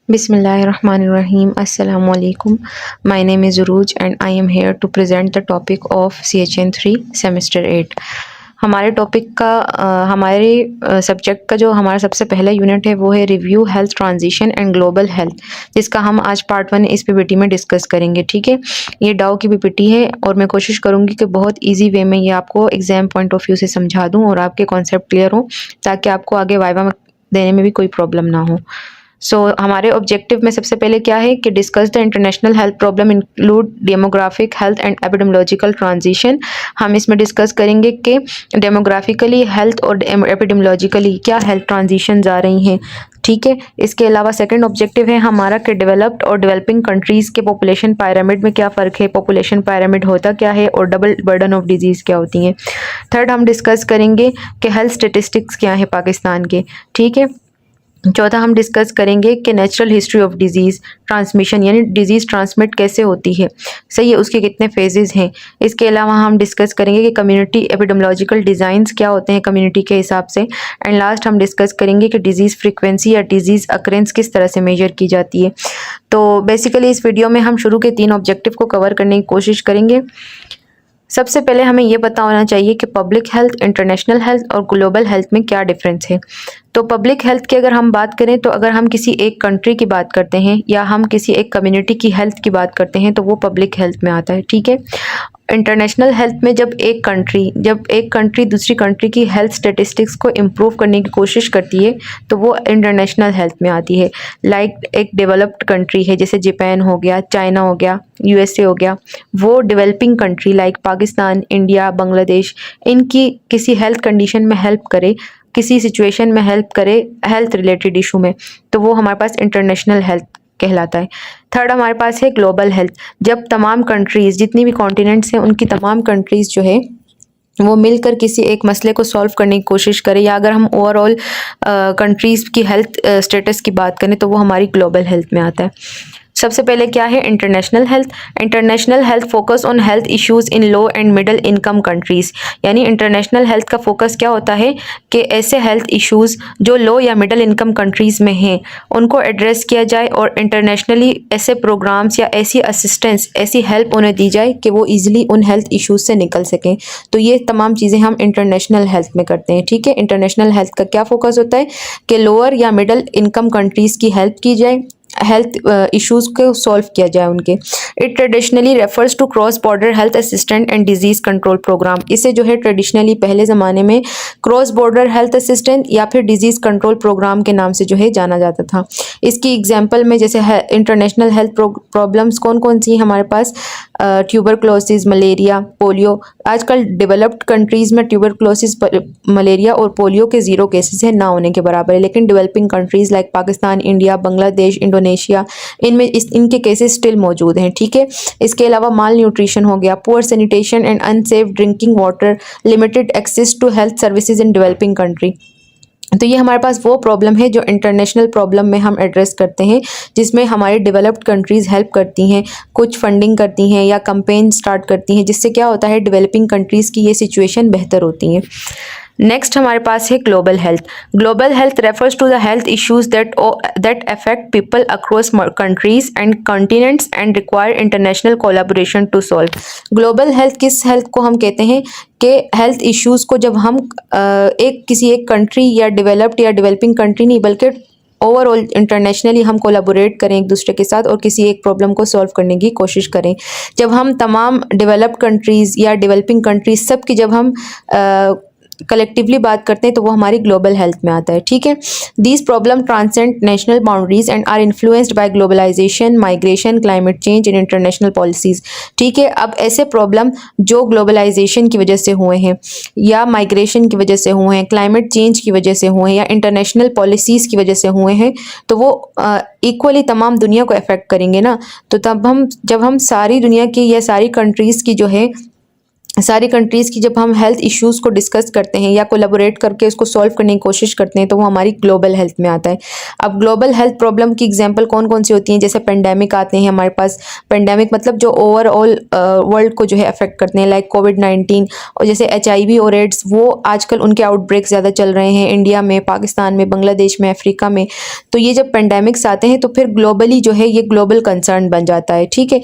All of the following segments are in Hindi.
Bismillahirrahmanirrahim. Assalamu alaikum. My name is Uruj and I am here to present the topic of CHN3 Semester 8. हमारे टॉपिक का हमारे सब्जेक्ट का जो हमारा सबसे पहला यूनिट है वो है review health transition and global health, जिसका हम आज पार्ट 1 इस पीपीटी में डिस्कस करेंगे। ठीक है, ये डाउ की पीपीटी है और मैं कोशिश करूँगी कि बहुत ईजी वे में ये आपको एग्जाम पॉइंट ऑफ व्यू से समझा दूँ और आपके कॉन्सेप्ट क्लियर हो, ताकि आपको आगे वाइवा में देने में भी कोई प्रॉब्लम ना हो। हमारे ऑब्जेक्टिव में सबसे पहले क्या है कि discuss the international health problem include demographic health and epidemiological transition. हम इसमें डिस्कस करेंगे कि डेमोग्राफिकली हेल्थ और एपिडेमियोलॉजिकली क्या हेल्थ ट्रांजिशन आ रही हैं। ठीक है, इसके अलावा सेकंड ऑब्जेक्टिव है हमारा कि डेवलप्ड और डेवलपिंग कंट्रीज़ के पॉपुलेशन पायरामिड में क्या फ़र्क है, पॉपुलेशन पायरामिड होता क्या है और डबल बर्डन ऑफ डिजीज़ क्या होती हैं। थर्ड हम डिस्कस करेंगे कि हेल्थ स्टेटिस्टिक्स क्या है पाकिस्तान के। ठीक है, चौथा हम डिस्कस करेंगे कि natural history of disease transmission, यानी डिजीज़ ट्रांसमिट कैसे होती है, सही है, उसके कितने फेजेस हैं। इसके अलावा हम डिस्कस करेंगे कि कम्युनिटी एपिडेमियोलॉजिकल डिज़ाइंस क्या होते हैं कम्युनिटी के हिसाब से। एंड लास्ट हम डिस्कस करेंगे कि डिजीज़ फ्रीक्वेंसी या डिजीज़ अक्रेंस किस तरह से मेजर की जाती है। तो बेसिकली इस वीडियो में हम शुरू के 3 ऑब्जेक्टिव को कवर करने की कोशिश करेंगे। सबसे पहले हमें ये पता होना चाहिए कि पब्लिक हेल्थ, इंटरनेशनल हेल्थ और ग्लोबल हेल्थ में क्या डिफरेंस है। तो पब्लिक हेल्थ की अगर हम बात करें तो अगर हम किसी एक कंट्री की बात करते हैं या हम किसी एक कम्युनिटी की हेल्थ की बात करते हैं तो वो पब्लिक हेल्थ में आता है। ठीक है, इंटरनेशनल हेल्थ में जब एक कंट्री दूसरी कंट्री की हेल्थ स्टेटिस्टिक्स को इम्प्रूव करने की कोशिश करती है तो वो इंटरनेशनल हेल्थ में आती है। लाइक एक डेवलप्ड कंट्री है जैसे जापान हो गया, चाइना हो गया, यूएसए हो गया, वो developing country like Pakistan, India, Bangladesh, इनकी किसी हेल्थ कंडीशन में हेल्प करे, किसी सिचुएशन में हेल्प करे हेल्थ रिलेटेड इशू में, तो वो हमारे पास इंटरनेशनल हेल्थ कहलाता है। थर्ड हमारे पास है ग्लोबल हेल्थ, जब तमाम कंट्रीज़, जितनी भी कॉन्टिनेंट्स हैं उनकी तमाम कंट्रीज़ जो है वो मिलकर किसी एक मसले को सॉल्व करने की कोशिश करें, या अगर हम ओवरऑल कंट्रीज़ की हेल्थ स्टेटस की बात करें तो वो हमारी ग्लोबल हेल्थ में आता है। सबसे पहले क्या है international health. International health focus on health issues in low and middle income countries, यानी इंटरनेशनल हेल्थ का फोकस क्या होता है कि ऐसे हेल्थ इश्यूज़ जो लो या मिडिल इनकम कंट्रीज़ में हैं उनको एड्रेस किया जाए और इंटरनेशनली ऐसे प्रोग्राम्स या ऐसी असिस्टेंस, ऐसी हेल्प उन्हें दी जाए कि वो ईजिली उन हेल्थ इश्यूज़ से निकल सकें। तो ये तमाम चीज़ें हम इंटरनेशनल हेल्थ में करते हैं। ठीक है, इंटरनेशनल हेल्थ का क्या फोकस होता है कि लोअर या मिडिल इनकम कंट्रीज़ की हेल्प की जाए, हेल्थ इश्यूज़ को सॉल्व किया जाए उनके। It traditionally refers to cross border health assistant and disease control programme. इसे जो है ट्रेडिशनली पहले ज़माने में क्रॉस बॉर्डर हेल्थ असिस्टेंट या फिर डिजीज़ कंट्रोल प्रोग्राम के नाम से जो है जाना जाता था। इसकी एग्जांपल में जैसे इंटरनेशनल हेल्थ प्रॉब्लम्स कौन कौन सी हमारे पास, ट्यूबरक्लोसिस, मलेरिया, पोलियो। आजकल डेवलप्ड कंट्रीज़ में ट्यूबरक्लोसिस, मलेरिया और पोलियो के ज़ीरो केसेस हैं, ना होने के बराबर है, लेकिन developing countries like Pakistan, India, Bangladesh, Indonesia, इनमें इनके केसेस स्टिल मौजूद हैं। ठीक है, इसके अलावा माल न्यूट्रिशन हो गया, poor sanitation and unsafe drinking water, limited access to health services in developing country. तो ये हमारे पास वो प्रॉब्लम है जो इंटरनेशनल प्रॉब्लम में हम एड्रेस करते हैं, जिसमें हमारी डेवलप्ड कंट्रीज़ हेल्प करती हैं, कुछ फंडिंग करती हैं या कैंपेन स्टार्ट करती हैं, जिससे क्या होता है डेवलपिंग कंट्रीज़ की ये सिचुएशन बेहतर होती है। नेक्स्ट हमारे पास है global health. Global health refers to the health issues that affect people across countries and continents and require international collaboration to solve. Global health किस हेल्थ को हम कहते हैं कि हेल्थ इश्यूज़ को जब हम किसी एक कंट्री या डेवलप्ड या डेवलपिंग कंट्री नहीं बल्कि ओवरऑल इंटरनेशनली हम कोलैबोरेट करें एक दूसरे के साथ और किसी एक प्रॉब्लम को सॉल्व करने की कोशिश करें। जब हम तमाम डेवलप्ड कंट्रीज़ या डेवलपिंग कंट्रीज़ सब की जब हम कलेक्टिवली बात करते हैं तो वो हमारी ग्लोबल हेल्थ में आता है। ठीक है, these problem transcend national boundaries and are influenced by globalisation, migration, climate change and international policies. ठीक है, अब ऐसे प्रॉब्लम जो ग्लोबलाइजेशन की वजह से हुए हैं या माइग्रेशन की वजह से हुए हैं, क्लाइमेट चेंज की वजह से हुए हैं या इंटरनेशनल पॉलिसीज़ की वजह से हुए हैं, तो वो इक्वली तमाम दुनिया को अफेक्ट करेंगे ना। तो तब जब हम सारी दुनिया की या सारी कंट्रीज़ की जो है सारी कंट्रीज़ की जब हम हेल्थ इश्यूज़ को डिस्कस करते हैं या कोलैबोरेट करके उसको सॉल्व करने की कोशिश करते हैं तो वो हमारी ग्लोबल हेल्थ में आता है। अब ग्लोबल हेल्थ प्रॉब्लम की एग्जांपल कौन-कौन सी होती हैं, जैसे पेंडेमिक आते हैं हमारे पास। पेंडेमिक मतलब जो ओवरऑल वर्ल्ड को जो है अफेक्ट करते हैं, लाइक कोविड-19 और जैसे एचआईवी और एड्स, वो आजकल उनके आउटब्रेक ज़्यादा चल रहे हैं इंडिया में, पाकिस्तान में, बांग्लादेश में, अफ्रीका में। तो ये जब पेंडेमिक्स आते हैं तो फिर ग्लोबली जो है ये ग्लोबल कंसर्न बन जाता है, ठीक है।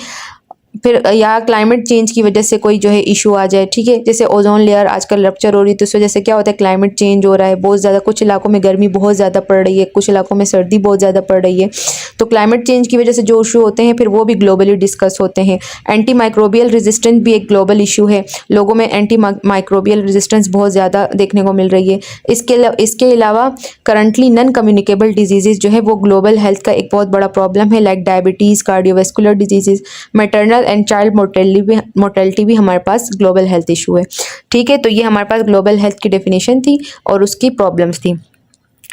फिर या क्लाइमेट चेंज की वजह से कोई जो है इशू आ जाए, ठीक है, जैसे ओजोन लेयर आजकल रप्चर हो रही है, तो इस वजह से क्या होता है, क्लाइमेट चेंज हो रहा है बहुत ज़्यादा, कुछ इलाकों में गर्मी बहुत ज़्यादा पड़ रही है, कुछ इलाकों में सर्दी बहुत ज़्यादा पड़ रही है। तो क्लाइमेट चेंज की वजह से जो इशू होते हैं फिर वो भी ग्लोबली डिस्कस होते हैं। एंटी माइक्रोबियल रेजिस्टेंस भी एक ग्लोबल इशू है, लोगों में एंटी माइक्रोबियल रेजिस्टेंस बहुत ज़्यादा देखने को मिल रही है। इसके अलावा करंटली नॉन कम्युनिकेबल डिजीज़ जो है वो ग्लोबल हेल्थ का एक बहुत बड़ा प्रॉब्लम है, like diabetes, cardiovascular disease, maternal and child mortality भी हमारे पास ग्लोबल हेल्थ इशू है, ठीक है। तो ये हमारे पास ग्लोबल हेल्थ की डेफिनेशन थी और उसकी प्रॉब्लम्स थी।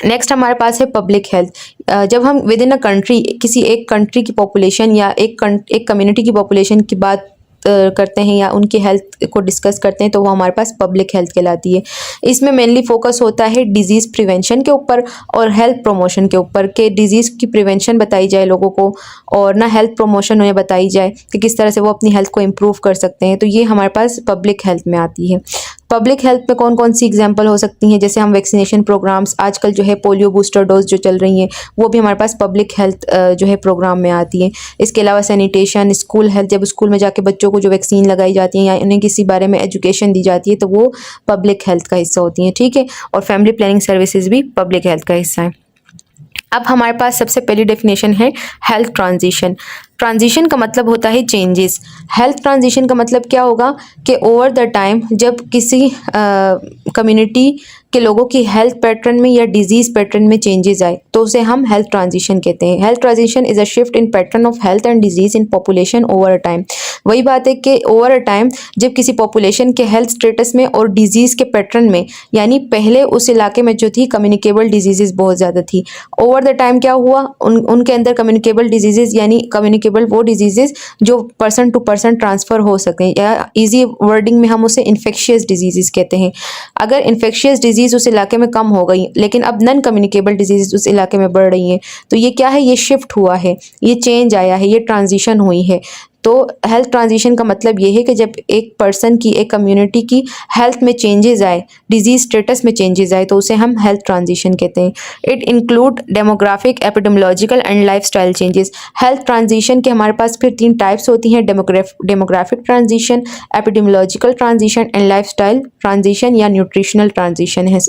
नेक्स्ट हमारे पास है पब्लिक हेल्थ। जब हम विद इन अ कंट्री किसी एक कंट्री की पॉपुलेशन या एक कम्युनिटी की पॉपुलेशन की बात करते हैं या उनकी हेल्थ को डिस्कस करते हैं तो वो हमारे पास पब्लिक हेल्थ कहलाती है। इसमें मेनली फोकस होता है डिजीज़ प्रिवेंशन के ऊपर और हेल्थ प्रमोशन के ऊपर, कि डिजीज़ की प्रिवेंशन बताई जाए लोगों को और ना हेल्थ प्रमोशन उन्हें बताई जाए कि किस तरह से वो अपनी हेल्थ को इम्प्रूव कर सकते हैं। तो ये हमारे पास पब्लिक हेल्थ में आती है। पब्लिक हेल्थ में कौन कौन सी एग्जांपल हो सकती हैं, जैसे हम वैक्सीनेशन प्रोग्राम्स, आजकल जो है पोलियो बूस्टर डोज जो चल रही हैं वो भी हमारे पास पब्लिक हेल्थ जो है प्रोग्राम में आती है। इसके अलावा सैनिटेशन, स्कूल हेल्थ, जब स्कूल में जाके बच्चों को जो वैक्सीन लगाई जाती है या उन्हें किसी बारे में एजुकेशन दी जाती है तो वो पब्लिक हेल्थ का हिस्सा होती हैं, ठीक है। और फैमिली प्लानिंग सर्विसेज भी पब्लिक हेल्थ का हिस्सा है। अब हमारे पास सबसे पहली डेफिनेशन है हेल्थ ट्रांजिशन। ट्रांजिशन का मतलब होता है चेंजेस। हेल्थ ट्रांजिशन का मतलब क्या होगा कि ओवर द टाइम जब किसी कम्युनिटी के लोगों की हेल्थ पैटर्न में या डिजीज़ पैटर्न में चेंजेस आए तो उसे हम हेल्थ ट्रांजिशन कहते हैं। Health transition is a shift in pattern of health and disease in population over a time. वही बात है कि ओवर अ टाइम जब किसी पॉपुलेशन के हेल्थ स्टेटस में और डिजीज़ के पैटर्न में, यानी पहले उस इलाके में जो थी कम्युनिकेबल डिजीज़ बहुत ज़्यादा थी, ओवर द टाइम क्या हुआ, उनके अंदर कम्युनिकेबल डिजीज़ यानी कम्युनिकेबल वो डिजीज़ जो पर्सन टू पर्सन ट्रांसफ़र हो सकें, या ईजी वर्डिंग में हम उसे इन्फेक्शियस डिजीज़ कहते हैं। अगर इन्फेक्शियस डिजीज़ उस इलाके में कम हो गई लेकिन अब नॉन कम्युनिकेबल डिजीज़ उस इलाके में बढ़ रही हैं, तो ये क्या है, ये शिफ्ट हुआ है, ये चेंज आया है, ये ट्रांजिशन हुई है। तो हेल्थ ट्रांजिशन का मतलब ये है कि जब एक पर्सन की, एक कम्युनिटी की हेल्थ में चेंजेस आए, डिजीज स्टेटस में चेंजेस आए, तो उसे हम हेल्थ ट्रांजिशन कहते हैं। It include demographic, epidemiological and lifestyle changes. Health transition के हमारे पास फिर 3 टाइप्स होती हैं, demographic transition, epidemiological transition and lifestyle transition या न्यूट्रिशनल ट्रांजिशन है,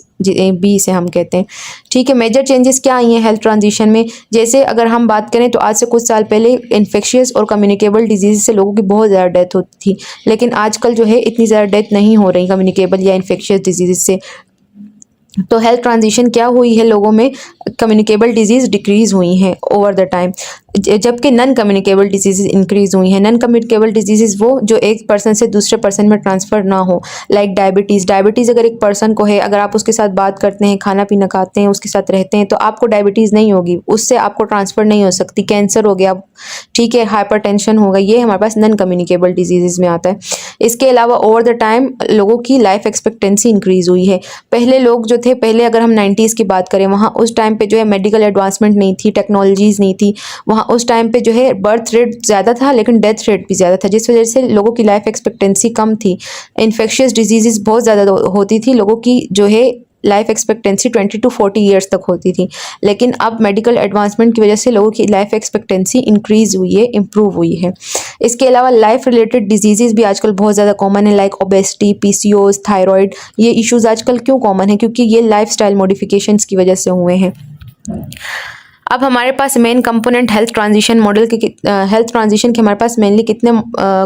बी से हम कहते हैं, ठीक है। मेजर चेंजेस क्या आई हैं हेल्थ ट्रांजिशन में, जैसे अगर हम बात करें तो आज से कुछ साल पहले इन्फेक्शियस और कम्युनिकेबल डिजीज से लोगों की बहुत ज़्यादा डेथ होती थी, लेकिन आजकल जो है इतनी ज़्यादा डेथ नहीं हो रही कम्युनिकेबल या इन्फेक्शियस डिजीज से। तो हेल्थ ट्रांजिशन क्या हुई है, लोगों में कम्युनिकेबल डिजीज़ डिक्रीज़ हुई हैं ओवर द टाइम, जबकि नॉन कम्युनिकेबल डिजीज़ इंक्रीज़ हुई हैं। नॉन कम्युनिकेबल डिजीज़ वो जो एक पर्सन से दूसरे पर्सन में ट्रांसफ़र ना हो, लाइक डायबिटीज़ अगर एक पर्सन को है, अगर आप उसके साथ बात करते हैं, खाना पीना खाते हैं, उसके साथ रहते हैं, तो आपको डायबिटीज़ नहीं होगी, उससे आपको ट्रांसफ़र नहीं हो सकती। कैंसर हो गया, ठीक है, हाइपरटेंशन होगा, ये हमारे पास नॉन कम्युनिकेबल डिजीज़ में आता है। इसके अलावा ओवर द टाइम लोगों की लाइफ एक्सपेक्टेंसी इंक्रीज़ हुई है। पहले लोग जो थे, पहले अगर हम 90s की बात करें, वहाँ उस टाइम पे जो है मेडिकल एडवांसमेंट नहीं थी, टेक्नोलॉजीज़ नहीं थी, वहाँ उस टाइम पे जो है बर्थ रेट ज़्यादा था लेकिन डेथ रेट भी ज़्यादा था, जिस वजह से लोगों की लाइफ एक्सपेक्टेंसी कम थी। इन्फेक्शियस डिजीज़ बहुत ज़्यादा होती थी, लोगों की जो है लाइफ एक्सपेक्टेंसी 20 to 40 ईयर्स तक होती थी, लेकिन अब मेडिकल एडवांसमेंट की वजह से लोगों की लाइफ एक्सपेक्टेंसी इंक्रीज़ हुई है, इम्प्रूव हुई है। इसके अलावा लाइफ रिलेटेड डिजीज़ भी आजकल बहुत ज़्यादा कॉमन है, लाइक ओबेसिटी, पीसीओएस, थायराइड। ये इश्यूज़ आजकल क्यों कॉमन है, क्योंकि ये लाइफस्टाइल मॉडिफिकेशंस की वजह से हुए हैं। अब हमारे पास main component health transition model के हेल्थ ट्रांजिशन के हमारे पास मेनली कितने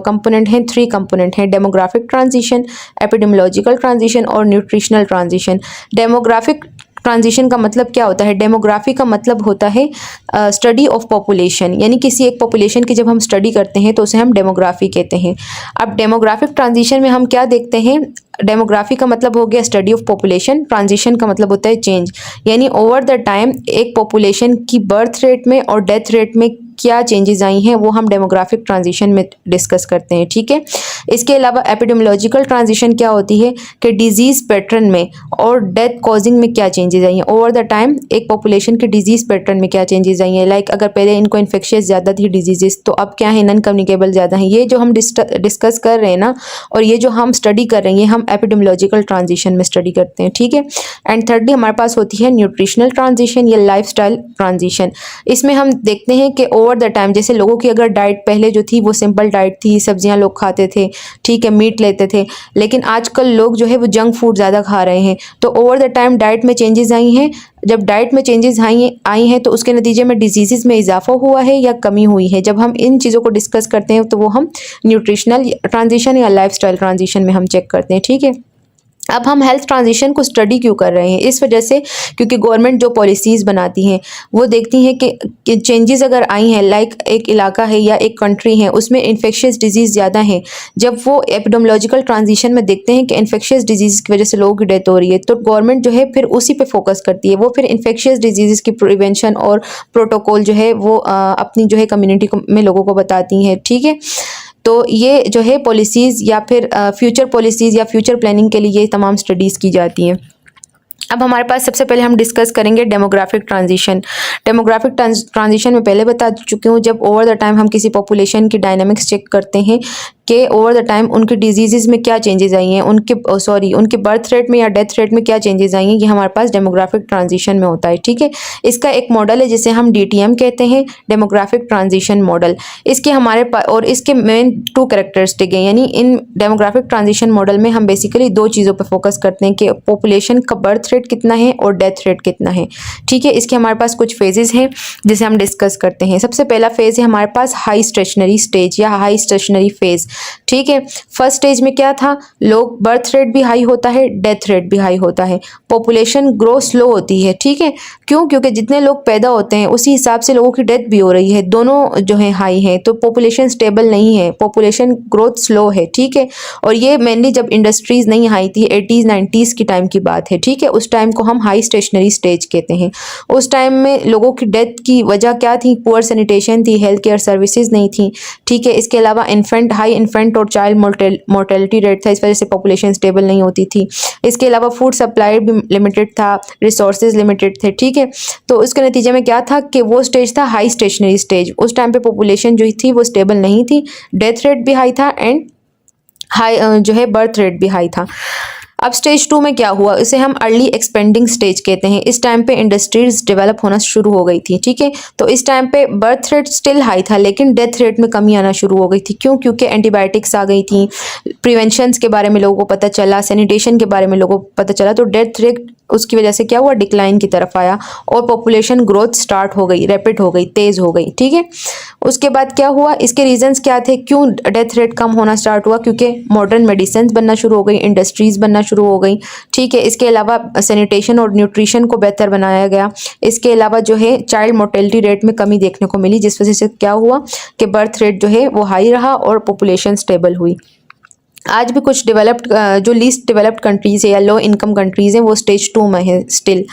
कंपोनेंट हैं, 3 कंपोनेंट हैं, डेमोग्राफिक ट्रांजिशन, एपिडेमियोलॉजिकल ट्रांजिशन और न्यूट्रिशनल ट्रांजिशन। डेमोग्राफिक ट्रांजिशन का मतलब क्या होता है, डेमोग्राफी का मतलब होता है स्टडी ऑफ पॉपुलेशन, यानी किसी एक पॉपुलेशन की जब हम स्टडी करते हैं तो उसे हम डेमोग्राफी कहते हैं। अब डेमोग्राफिक ट्रांजिशन में हम क्या देखते हैं, डेमोग्राफी का मतलब हो गया स्टडी ऑफ पॉपुलेशन, ट्रांजिशन का मतलब होता है चेंज, यानी ओवर द टाइम एक पॉपुलेशन की बर्थ रेट में और डेथ रेट में क्या चेंजेस आई हैं वो हम डेमोग्राफिक ट्रांजिशन में डिस्कस करते हैं, ठीक है। इसके अलावा एपिडेमियोलॉजिकल ट्रांजिशन क्या होती है कि डिजीज़ पैटर्न में और डेथ कॉजिंग में क्या चेंजेस आई हैं ओवर द टाइम, एक पॉपुलेशन के डिजीज़ पैटर्न में क्या चेंजेस आई हैं। लाइक अगर पहले इनको इन्फेक्शियस ज़्यादा थी डिजीजेस, तो अब क्या है, नॉन कम्युनिकेबल ज़्यादा हैं। ये जो हम डिस्कस कर रहे हैं ना, और ये जो हम स्टडी कर रहे हैं, हम एपिडेमियोलॉजिकल ट्रांजिशन में स्टडी करते हैं, ठीक है। एंड थर्डली हमारे पास होती है न्यूट्रिशनल ट्रांजिशन या लाइफस्टाइल ट्रांजिशन। इसमें हम देखते हैं कि ओवर द टाइम, जैसे लोगों की अगर डाइट पहले जो थी वो सिंपल डाइट थी, सब्जियां लोग खाते थे, ठीक है, मीट लेते थे, लेकिन आजकल लोग जो है वो जंक फूड ज़्यादा खा रहे हैं। तो ओवर द टाइम डाइट में चेंजेस आई हैं। जब डाइट में चेंजेस आई हैं तो उसके नतीजे में डिजीज़ में इजाफा हुआ है या कमी हुई है। जब हम इन चीज़ों को डिस्कस करते हैं तो वो हम न्यूट्रिशनल ट्रांजिशन या लाइफस्टाइल ट्रांजिशन में हम चेक करते हैं, ठीक है। अब हम हेल्थ ट्रांजिशन को स्टडी क्यों कर रहे हैं, इस वजह से क्योंकि गवर्नमेंट जो पॉलिसीज़ बनाती हैं वो देखती हैं कि चेंजेस अगर आई हैं, लाइक एक इलाका है या एक कंट्री है उसमें इन्फेक्शियस डिजीज़ ज़्यादा हैं, जब वो एपिडेमियोलॉजिकल ट्रांजिशन में देखते हैं कि इन्फेक्शियस डिजीज़ की वजह से लोगों की डेथ हो रही है, तो गवर्नमेंट जो है फिर उसी पे फोकस करती है। वो फिर इन्फेक्शियस डिजीज़ की प्रिवेंशन और प्रोटोकॉल जो है वो अपनी जो है कम्युनिटी में लोगों को बताती हैं, ठीक है। तो ये जो है पॉलिसीज़ या फिर फ्यूचर पॉलिसीज़ या फ्यूचर प्लानिंग के लिए ये तमाम स्टडीज़ की जाती हैं। अब हमारे पास सबसे पहले हम डिस्कस करेंगे डेमोग्राफिक ट्रांजिशन। डेमोग्राफिक ट्रांजिशन में पहले बता चुकी हूँ, जब ओवर द टाइम हम किसी पॉपुलेशन की डायनामिक्स चेक करते हैं कि ओवर द टाइम उनके डिजीज़ में क्या चेंजेस आई हैं, उनके बर्थ रेट में या डेथ रेट में क्या चेंजेस आई हैं, ये हमारे पास डेमोग्राफिक ट्रांजिशन में होता है, ठीक है। इसका एक मॉडल है जिसे हम DTM कहते हैं, डेमोग्राफिक ट्रांजिशन मॉडल। इसके हमारे पास और इसके मेन 2 कैरेक्टरिस्टिक हैं, यानी इन डेमोग्राफिक ट्रांजिशन मॉडल में हम बेसिकली 2 चीज़ों पर फोकस करते हैं कि पॉपुलेशन का बर्थ रेट कितना है और डेथ रेट कितना है, ठीक है। इसके हमारे पास कुछ फेजेस हैं जिसे हम डिस्कस करते हैं। सबसे पहला फेज़ है हमारे पास हाई स्टेशनरी स्टेज या हाई स्टेशनरी फेज़, ठीक है। फर्स्ट स्टेज में क्या था, लोग बर्थ रेट भी हाई होता है, डेथ रेट भी हाई होता है, पॉपुलेशन ग्रो स्लो होती है, ठीक है। क्यों? क्योंकि जितने लोग पैदा होते हैं उसी हिसाब से लोगों की डेथ भी हो रही है, दोनों जो है हाई है, तो पॉपुलेशन स्टेबल नहीं है, पॉपुलेशन ग्रोथ स्लो है, ठीक है। और ये मेनली जब इंडस्ट्रीज़ नहीं आई थी 80s 90s की टाइम की बात है, ठीक है। उस टाइम को हम हाई स्टेशनरी स्टेज कहते हैं। उस टाइम में लोगों की डेथ की वजह क्या थी, पुअर सैनिटेशन थी, हेल्थ केयर सर्विसेज नहीं थी, ठीक है। इसके अलावा हाई इन्फेंट और चाइल्ड मोर्टेलिटी रेट था, इस वजह से पॉपुलेशन स्टेबल नहीं होती थी। इसके अलावा फूड सप्लाई भी लिमिटेड था, रिसोर्सेज लिमिटेड थे, ठीक है। तो उसके नतीजे में क्या था कि वो स्टेज था हाई स्टेशनरी स्टेज। उस टाइम पे पॉपुलेशन जो थी वो स्टेबल नहीं थी, डेथ रेट भी हाई था एंड हाई जो है बर्थ रेट भी हाई था। अब स्टेज 2 में क्या हुआ, इसे हम अर्ली एक्सपेंडिंग स्टेज कहते हैं। इस टाइम पे इंडस्ट्रीज डेवलप होना शुरू हो गई थी, ठीक है। तो इस टाइम पे बर्थ रेट स्टिल हाई था लेकिन डेथ रेट में कमी आना शुरू हो गई थी। क्यों? क्योंकि एंटीबायोटिक्स आ गई थी, प्रिवेंशंस के बारे में लोगों को पता चला, सैनिटेशन के बारे में लोगों को पता चला, तो डेथ रेट उसकी वजह से क्या हुआ, डिक्लाइन की तरफ आया और पॉपुलेशन ग्रोथ स्टार्ट हो गई, रैपिड हो गई, तेज़ हो गई, ठीक है। उसके बाद क्या हुआ, इसके रीजंस क्या थे, क्यों डेथ रेट कम होना स्टार्ट हुआ, क्योंकि मॉडर्न मेडिसिन बनना शुरू हो गई, इंडस्ट्रीज़ बनना शुरू हो गई, ठीक है। इसके अलावा सैनिटेशन और न्यूट्रिशन को बेहतर बनाया गया। इसके अलावा जो है चाइल्ड मोर्टेलिटी रेट में कमी देखने को मिली, जिस वजह से क्या हुआ कि बर्थ रेट जो है वो हाई रहा और पॉपुलेशन स्टेबल हुई। आज भी कुछ डेवलप्ड जो लीस्ट डेवलप्ड कंट्रीज़ है या लो इनकम कंट्रीज़ हैं वो स्टेज 2 में है स्टिल।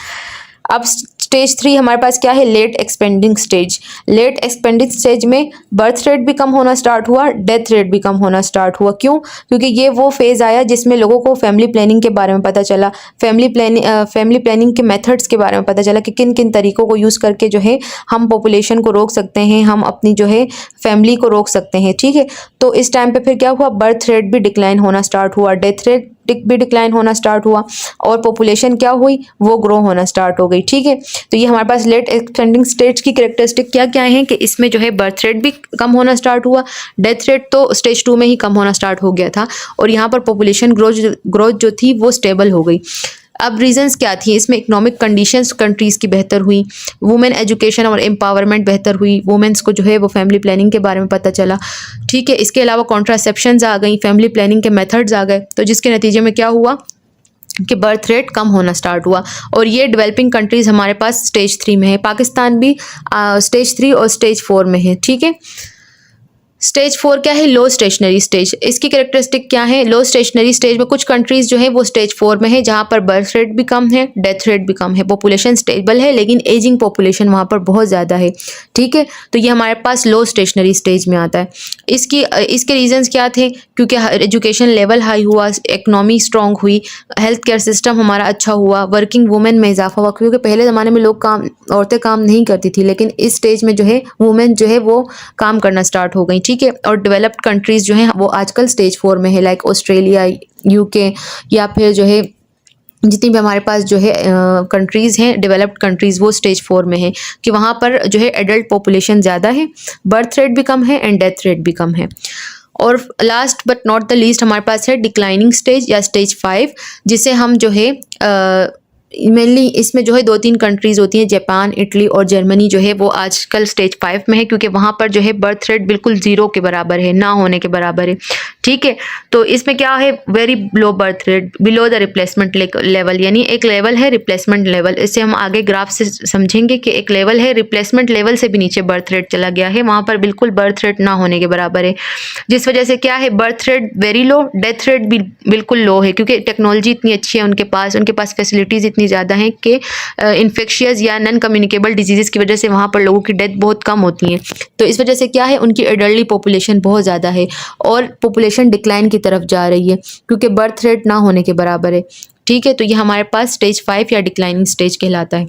अब स्टेज 3 हमारे पास क्या है, late expanding stage. Late expanding stage में बर्थ रेट भी कम होना स्टार्ट हुआ, डेथ रेट भी कम होना स्टार्ट हुआ। क्यों? क्योंकि ये वो फेज़ आया जिसमें लोगों को फैमिली प्लानिंग के बारे में पता चला, फैमिली प्लानिंग के मेथड्स के बारे में पता चला कि किन किन तरीक़ों को यूज़ करके जो है हम पॉपुलेशन को रोक सकते हैं, हम अपनी जो है फैमिली को रोक सकते हैं, ठीक है। तो इस टाइम पे फिर क्या हुआ, बर्थ रेट भी डिक्लाइन होना स्टार्ट हुआ, डेथ रेट भी डिक्लाइन होना स्टार्ट हुआ और पॉपुलेशन क्या हुई, वो ग्रो होना स्टार्ट हो गई, ठीक है। तो ये हमारे पास लेट एक्सपेंडिंग स्टेज की कैरेक्टरिस्टिक क्या क्या हैं कि इसमें जो है बर्थ रेट भी कम होना स्टार्ट हुआ, डेथ रेट तो स्टेज 2 में ही कम होना स्टार्ट हो गया था और यहाँ पर पॉपुलेशन ग्रोथ जो थी वो स्टेबल हो गई। अब रीजंस क्या थी, इसमें इकोनॉमिक कंडीशंस कंट्रीज़ की बेहतर हुई, वुमेन एजुकेशन और एम्पावरमेंट बेहतर हुई, वुमेन्स को जो है वो फैमिली प्लानिंग के बारे में पता चला, ठीक है। इसके अलावा कॉन्ट्रासेप्शंस आ गई, फैमिली प्लानिंग के मेथड्स आ गए, तो जिसके नतीजे में क्या हुआ कि बर्थ रेट कम होना स्टार्ट हुआ। और ये डेवलपिंग कंट्रीज़ हमारे पास स्टेज 3 में है, पाकिस्तान भी स्टेज 3 और स्टेज 4 में है, ठीक है। स्टेज 4 क्या है? लो स्टेशनरी स्टेज। इसकी कैरेक्टरिस्टिक क्या है? लो स्टेशनरी स्टेज में कुछ कंट्रीज जो है वो स्टेज 4 में है, जहाँ पर बर्थ रेट भी कम है, डेथ रेट भी कम है, पॉपुलेशन स्टेबल है, लेकिन एजिंग पॉपुलेशन वहाँ पर बहुत ज़्यादा है। ठीक है, तो ये हमारे पास लो स्टेशनरी स्टेज में आता है। इसके रीजंस क्या थे? क्योंकि एजुकेशन लेवल हाई हुआ, इकोनॉमी स्ट्रांग हुई, हेल्थ केयर सिस्टम हमारा अच्छा हुआ, वर्किंग वुमेन में इजाफा हुआ, क्योंकि पहले ज़माने में औरतें काम नहीं करती थी, लेकिन इस स्टेज में जो है वुमेन जो है वो काम करना स्टार्ट हो गई। ठीक है, और डेवलप्ड कंट्रीज जो हैं वो आजकल स्टेज 4 में है, लाइक ऑस्ट्रेलिया, यूके, या फिर जो है जितनी भी हमारे पास जो है कंट्रीज़ हैं डेवलप्ड कंट्रीज़, वो स्टेज 4 में है कि वहाँ पर जो है एडल्ट पॉपुलेशन ज़्यादा है, बर्थ रेट भी कम है एंड डेथ रेट भी कम है। और last but not the least हमारे पास है डिक्लाइनिंग स्टेज या स्टेज 5, जिसे हम जो है मेनली इसमें जो है 2-3 कंट्रीज़ होती हैं, जापान, इटली और जर्मनी जो है वो आजकल स्टेज 5 में है, क्योंकि वहाँ पर जो है बर्थ रेट बिल्कुल ज़ीरो के बराबर है, ना होने के बराबर है। ठीक है, तो इसमें क्या है? Very low birth rate, below the replacement level, यानी एक लेवल है रिप्लेसमेंट लेवल। इससे हम आगे ग्राफ से समझेंगे कि एक लेवल है रिप्लेसमेंट लेवल से भी नीचे बर्थ रेट चला गया है, वहाँ पर बिल्कुल बर्थ रेट ना होने के बराबर है, जिस वजह से क्या है? Birth rate very low, death rate भी बिल्कुल लो है, क्योंकि टेक्नोलॉजी इतनी अच्छी है उनके पास फैसिलिटीज़ इतनी ज़्यादा हैं कि इन्फेक्शियस या नॉन कम्युनिकेबल डिजीज़ की वजह से वहाँ पर लोगों की डेथ बहुत कम होती है। तो इस वजह से क्या है? उनकी एडल्टली पॉपुलेशन बहुत ज़्यादा है और पॉपुलेशन डिक्लाइन की तरफ जा रही है, क्योंकि बर्थ रेट ना होने के बराबर है। ठीक है, तो ये हमारे पास स्टेज 5 या डिक्लाइनिंग स्टेज कहलाता है।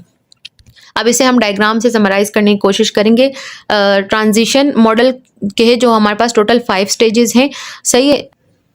अब इसे हम डायग्राम से समराइज़ करने की कोशिश करेंगे। ट्रांजिशन मॉडल के जो हमारे पास टोटल 5 स्टेजेस हैं, सही है।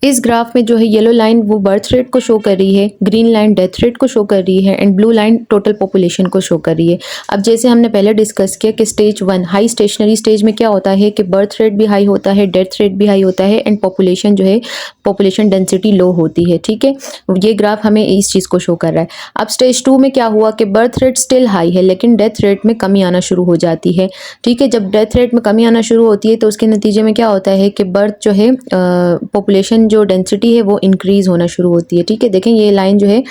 इस ग्राफ में जो है येलो लाइन वो बर्थ रेट को शो कर रही है, ग्रीन लाइन डेथ रेट को शो कर रही है and blue line total population को शो कर रही है। अब जैसे हमने पहले डिस्कस किया कि स्टेज 1 हाई स्टेशनरी स्टेज में क्या होता है कि बर्थ रेट भी हाई होता है, डेथ रेट भी हाई होता है एंड पॉपुलेशन जो है पॉपुलेशन डेंसिटी लो होती है। ठीक है, ये ग्राफ हमें इस चीज़ को शो कर रहा है। अब स्टेज 2 में क्या हुआ कि बर्थ रेट स्टिल हाई है, लेकिन डेथ रेट में कमी आना शुरू हो जाती है। ठीक है, जब डेथ रेट में कमी आना शुरू होती है तो उसके नतीजे में क्या होता है कि बर्थ जो है पॉपुलेशन जो डेंसिटी है वो इंक्रीज होना शुरू होती है। ठीक है, देखें ये लाइन जो है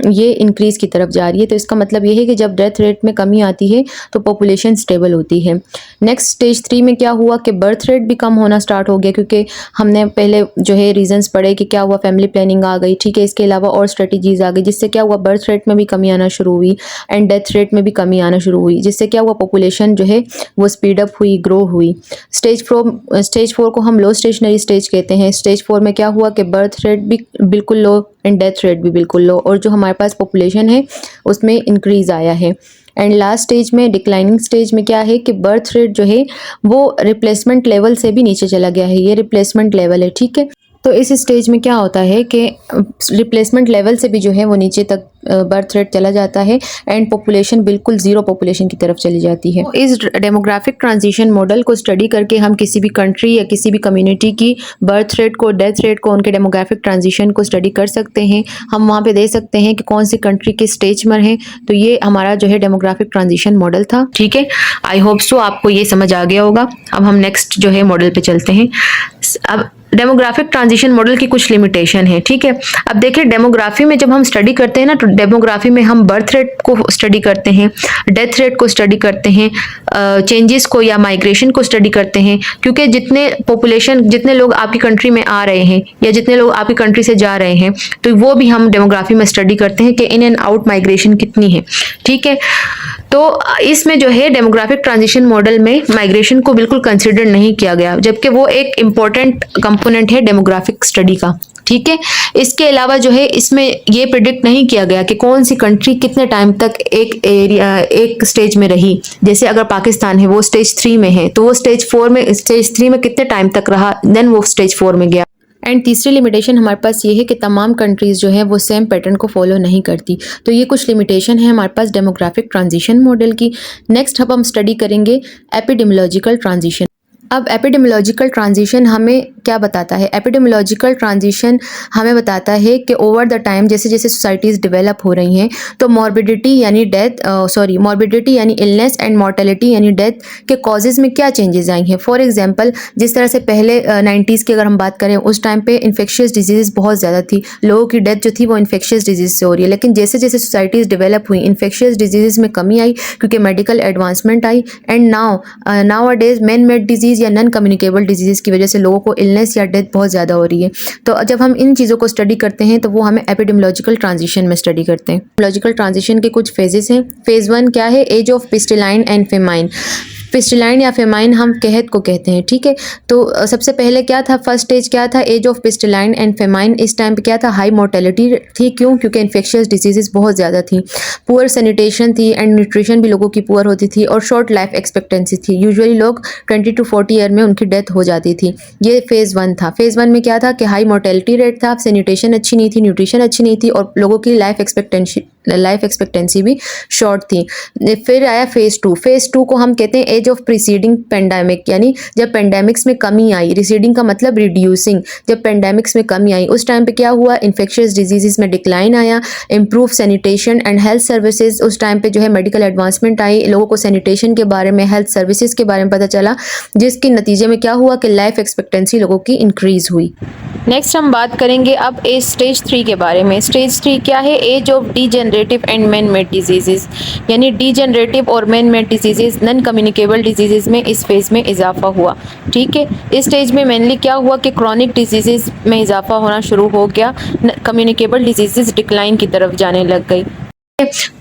ये इंक्रीज की तरफ जा रही है, तो इसका मतलब ये है कि जब डेथ रेट में कमी आती है तो पॉपुलेशन स्टेबल होती है। नेक्स्ट स्टेज 3 में क्या हुआ कि बर्थ रेट भी कम होना स्टार्ट हो गया, क्योंकि हमने पहले जो है रीजंस पढ़े कि क्या हुआ, फैमिली प्लानिंग आ गई। ठीक है, इसके अलावा और स्ट्रेटजीज आ गई, जिससे क्या हुआ बर्थ रेट में भी कमी आना शुरू हुई एंड डेथ रेट में भी कमी आना शुरू हुई, जिससे क्या हुआ पॉपुलेशन जो है वो स्पीड अप हुई, ग्रो हुई। स्टेज 4 को हम लो स्टेशनरी स्टेज कहते हैं। स्टेज 4 में क्या हुआ कि बर्थ रेट भी बिल्कुल लो एंड डेथ रेट भी बिल्कुल लो, और जो हमारे पास पॉपुलेशन है उसमें इंक्रीज आया है। एंड लास्ट स्टेज में डिक्लाइनिंग स्टेज में क्या है कि बर्थ रेट जो है वो रिप्लेसमेंट लेवल से भी नीचे चला गया है, ये रिप्लेसमेंट लेवल है। ठीक है, तो इस स्टेज में क्या होता है कि रिप्लेसमेंट लेवल से भी जो है वो नीचे तक बर्थ रेट चला जाता है एंड पॉपुलेशन बिल्कुल ज़ीरो पॉपुलेशन की तरफ चली जाती है। इस डेमोग्राफिक ट्रांजिशन मॉडल को स्टडी करके हम किसी भी कंट्री या किसी भी कम्युनिटी की बर्थ रेट को, डेथ रेट को, उनके डेमोग्राफिक ट्रांजिशन को स्टडी कर सकते हैं। हम वहाँ पे दे सकते हैं कि कौन सी कंट्री के स्टेज में है। तो ये हमारा जो है डेमोग्राफिक ट्रांजिशन मॉडल था। ठीक है, आई होप सो आपको ये समझ आ गया होगा। अब हम नेक्स्ट जो है मॉडल पे चलते हैं। अब डेमोग्राफिक ट्रांजिशन मॉडल की कुछ लिमिटेशन है। ठीक है, अब देखिए डेमोग्राफी में जब हम स्टडी करते हैं ना, तो डेमोग्राफी में हम बर्थ रेट को स्टडी करते हैं, डेथ रेट को स्टडी करते हैं, चेंजेस को या माइग्रेशन को स्टडी करते हैं, क्योंकि जितने लोग आपकी कंट्री में आ रहे हैं या जितने लोग आपकी कंट्री से जा रहे हैं, तो वो भी हम डेमोग्राफी में स्टडी करते हैं कि इन एंड आउट माइग्रेशन कितनी है। ठीक है, तो इसमें जो है डेमोग्राफिक ट्रांजिशन मॉडल में माइग्रेशन को बिल्कुल कंसिडर नहीं किया गया, जबकि वो एक इम्पॉर्टेंट कंपोनेंट है डेमोग्राफिक स्टडी का। ठीक है, इसके अलावा जो है इसमें ये प्रिडिक्ट नहीं किया गया कि कौन सी कंट्री कितने टाइम तक एक स्टेज में रही। जैसे अगर पाकिस्तान है वो स्टेज 3 में है, तो वो स्टेज 3 में कितने टाइम तक रहा, देन वो स्टेज 4 में गया। एंड तीसरी लिमिटेशन हमारे पास ये है कि तमाम कंट्रीज़ जो है वो सेम पैटर्न को फॉलो नहीं करती। तो ये कुछ लिमिटेशन है हमारे पास डेमोग्राफिक ट्रांजिशन मॉडल की। नेक्स्ट अब हम स्टडी करेंगे एपिडेमियोलॉजिकल ट्रांजिशन। अब एपिडेमियोलॉजिकल ट्रांजिशन हमें क्या बताता है? एपिडेमियोलॉजिकल ट्रांजिशन हमें बताता है कि ओवर द टाइम जैसे जैसे सोसाइटीज़ डेवलप हो रही हैं, तो मॉर्बिडिटी यानी इलनेस एंड मॉर्टेलिटी यानी डेथ के कॉजेज़ में क्या चेंजेस आई हैं। फॉर एग्जांपल, जिस तरह से पहले 90s की अगर हम बात करें, उस टाइम पे इन्फेक्शियस डिजीज़ बहुत ज़्यादा थी, लोगों की डेथ जो थी वो इन्फेक्शियस डिजीज़ से हो रही है। लेकिन जैसे जैसे सोसाइटीज़ डेवलप हुई, इन्फेक्शियस डिजीज़ में कमी आई क्योंकि medical advancement I. And now a days man made disease disease या नॉन कम्युनिकेबल डिजीज़ की वजह से लोगों को इलनेस या डेथ बहुत ज़्यादा हो रही है। तो जब हम इन चीज़ों को स्टडी करते हैं तो वो हमें एपिडेमियोलॉजिकल ट्रांजिशन में स्टडी करते हैं। एपिडेमियोलॉजिकल ट्रांजिशन के कुछ फेजेस हैं। फेज़ 1 क्या है? Age of pestilence and famine. Pestilence या फेमाइन हम कहत को कहते हैं, ठीक है। तो सबसे पहले क्या था, फर्स्ट स्टेज क्या था? Age of pestilence and famine. इस टाइम पे क्या था? हाई मोर्टेलिटी थी। क्यों? क्योंकि इन्फेक्शियस डिजीजेस बहुत ज़्यादा थी, पुअर सैनिटेशन थी एंड न्यूट्रिशन भी लोगों की पुअर होती थी, और शॉर्ट लाइफ एक्सपेक्टेंसी थी। यूजुअली लोग 20 to 40 ईयर में उनकी डेथ हो जाती थी। ये फेज़ 1 था। फेज़ 1 में क्या था कि हाई मोर्टेलिटी रेट था, सैनिटेशन अच्छी नहीं थी, न्यूट्रिशन अच्छी नहीं थी, और लोगों की लाइफ एक्सपेक्टेंसी भी शॉर्ट थी। फिर आया फेज़ 2। फेज़ 2 को हम कहते हैं एज ऑफ प्रीसीडिंग पेंडेमिक, यानी जब पेंडेमिक्स में कमी आई। रिसीडिंग का मतलब रिड्यूसिंग। जब पेंडेमिक्स में कमी आई उस टाइम पे क्या हुआ? इन्फेक्शियस डिजीजेस में डिक्लाइन आया, improve sanitation and health services. उस टाइम पे जो है मेडिकल एडवांसमेंट आई, लोगों को सैनिटेशन के बारे में, हेल्थ सर्विसेज के बारे में पता चला, जिसके नतीजे में क्या हुआ कि लाइफ एक्सपेक्टेंसी लोगों की इंक्रीज हुई। नेक्स्ट हम बात करेंगे अब एज स्टेज 3 के बारे में। स्टेज 3 क्या है? Age of degenerative and man made diseases, यानी डीजेनरेटिव और man made diseases, non communicable diseases में इस फेज में इजाफा हुआ, ठीक है। इस स्टेज में मेनली क्या हुआ कि क्रॉनिक डिजीजेज में इजाफा होना शुरू हो गया, कम्युनिकेबल डिजीजेज डिक्लाइन की तरफ जाने लग गई।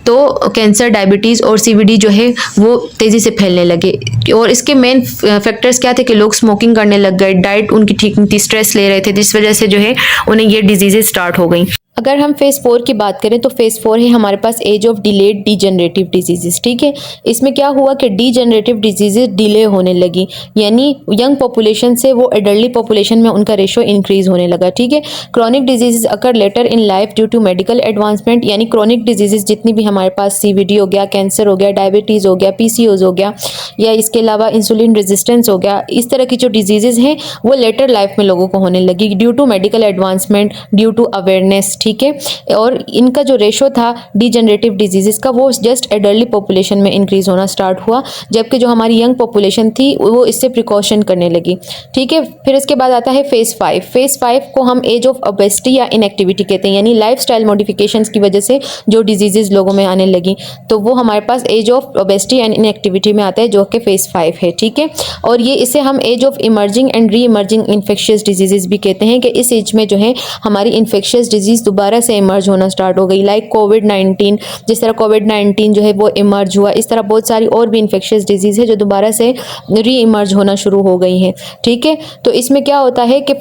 तो कैंसर, डायबिटीज़ और सीवीडी जो है वो तेज़ी से फैलने लगे, और इसके मेन फैक्टर्स क्या थे कि लोग स्मोकिंग करने लग गए, डाइट उनकी ठीक नहीं थी, स्ट्रेस ले रहे थे, जिस वजह से जो है उन्हें ये डिजीजेज स्टार्ट हो गई। अगर हम फेज़ 4 की बात करें तो फेज़ 4 है हमारे पास age of delayed degenerative diseases, ठीक है। इसमें क्या हुआ कि डीजनरेटिव डिजीजेस डिले होने लगी, यानी यंग पॉपुलेशन से वो एडल्टली पॉपुलेशन में उनका रेशो इंक्रीज होने लगा, ठीक है। Chronic diseases occur later in life due to medical advancement, यानी क्रॉनिक डिजीजेस जितनी भी हमारे पास सीवीडी हो गया, कैंसर हो गया, डायबिटीज़ हो गया, पीसीओज हो गया, या इसके अलावा इंसुलिन रेजिस्टेंस हो गया, इस तरह की जो डिजीजेज हैं वो लेटर लाइफ में लोगों को होने लगी due to medical advancement, due to awareness, ठीक है। और इनका जो रेशो था डीजनरेटिव डिजीजेस का वो जस्ट एडल्टली पॉपुलेशन में इंक्रीज होना स्टार्ट हुआ, जबकि जो हमारी यंग पॉपुलेशन थी वो इससे प्रिकॉशन करने लगी, ठीक है। फिर इसके बाद आता है फेज़ 5। फेज़ 5 को हम एज ऑफ ओबेसिटी या इनएक्टिविटी कहते हैं, यानी लाइफस्टाइल मॉडिफिकेशंस की वजह से जो डिजीजेज लोगों में आने लगी, तो वो हमारे पास age of obesity and inactivity में आता है, जो कि फेज़ 5 है, ठीक है। और ये इसे हम as of emerging and re emerging infectious diseases भी कहते हैं, कि इस एज में जो है हमारी इन्फेक्शियस डिजीज दोबारा से इमर्ज होना स्टार्ट हो गई, लाइक कोविड-19। जिस तरह कोविड-19 जो है वो इमर्ज हुआ, इस तरह बहुत सारी और भी इन्फेक्शियस डिजीज़ है जो दोबारा से री इमर्ज होना शुरू हो गई हैं, ठीक है। तो इसमें क्या होता है कि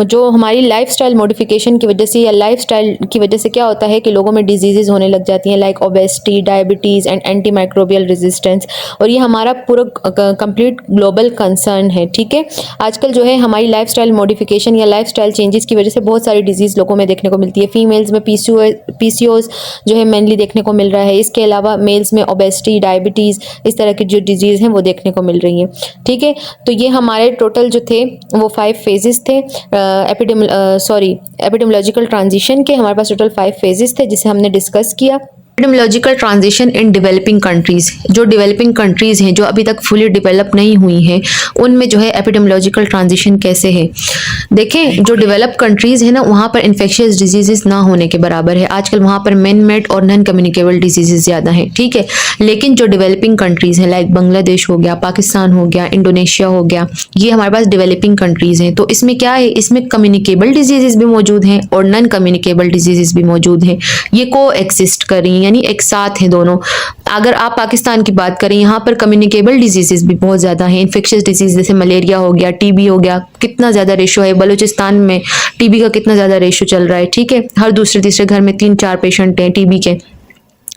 जो हमारी लाइफस्टाइल मॉडिफिकेशन की वजह से या लाइफस्टाइल की वजह से क्या होता है कि लोगों में डिजीजेज होने लग जाती हैं, like obesity, diabetes and anti microbial resistance, और ये हमारा पूरा कंप्लीट ग्लोबल कंसर्न है, ठीक है। आजकल जो है हमारी लाइफस्टाइल मॉडिफिकेशन या लाइफस्टाइल चेंजेस की वजह से बहुत सारी डिजीज़ लोगों में देखने को मिलती है। फीमेल्स में पीसीओएस जो है मेनली देखने को मिल रहा है, इसके अलावा मेल्स में ओबेसिटी, डायबिटीज़, इस तरह की जो डिजीज़ हैं वो देखने को मिल रही हैं, ठीक है। तो ये हमारे टोटल जो थे वो 5 फेजेस थे एपिडेमियोलॉजिकल ट्रांजिशन के। हमारे पास टोटल 5 फेजेस थे जिसे हमने डिस्कस किया। Epidemiological transition in developing countries, जो डेवलपिंग कंट्रीज़ हैं जो अभी तक फुली डेवलप नहीं हुई हैं, उनमें जो है एपिडेमियोलॉजिकल ट्रांजिशन कैसे है। देखें, जो डेवलप कंट्रीज़ हैं ना, वहाँ पर इन्फेक्शियस डिजीजेस ना होने के बराबर है। आजकल वहाँ पर मैन मेड और नॉन कम्युनिकेबल डिजीजेस ज़्यादा हैं, ठीक है। लेकिन जो डेवलपिंग कंट्रीज़ हैं, लाइक बांग्लादेश हो गया, पाकिस्तान हो गया, इंडोनेशिया हो गया, ये हमारे पास डेवलपिंग कंट्रीज़ हैं। तो इसमें क्या है, इसमें कम्युनिकेबल डिजीजेस भी मौजूद हैं और नॉन कम्युनिकेबल डिजीजेस भी मौजूद हैं, ये को एक्सिस्ट कर रही हैं, यानी एक साथ हैं दोनों। अगर आप पाकिस्तान की बात करें, यहाँ पर कम्युनिकेबल डिजीजेस भी बहुत ज़्यादा हैं, इन्फेक्शियस डिजीज जैसे मलेरिया हो गया, टीबी हो गया, कितना ज़्यादा रेशो है। बलूचिस्तान में टीबी का कितना ज़्यादा रेशो चल रहा है, ठीक है। हर दूसरे तीसरे घर में 3-4 पेशेंट हैं टीबी के।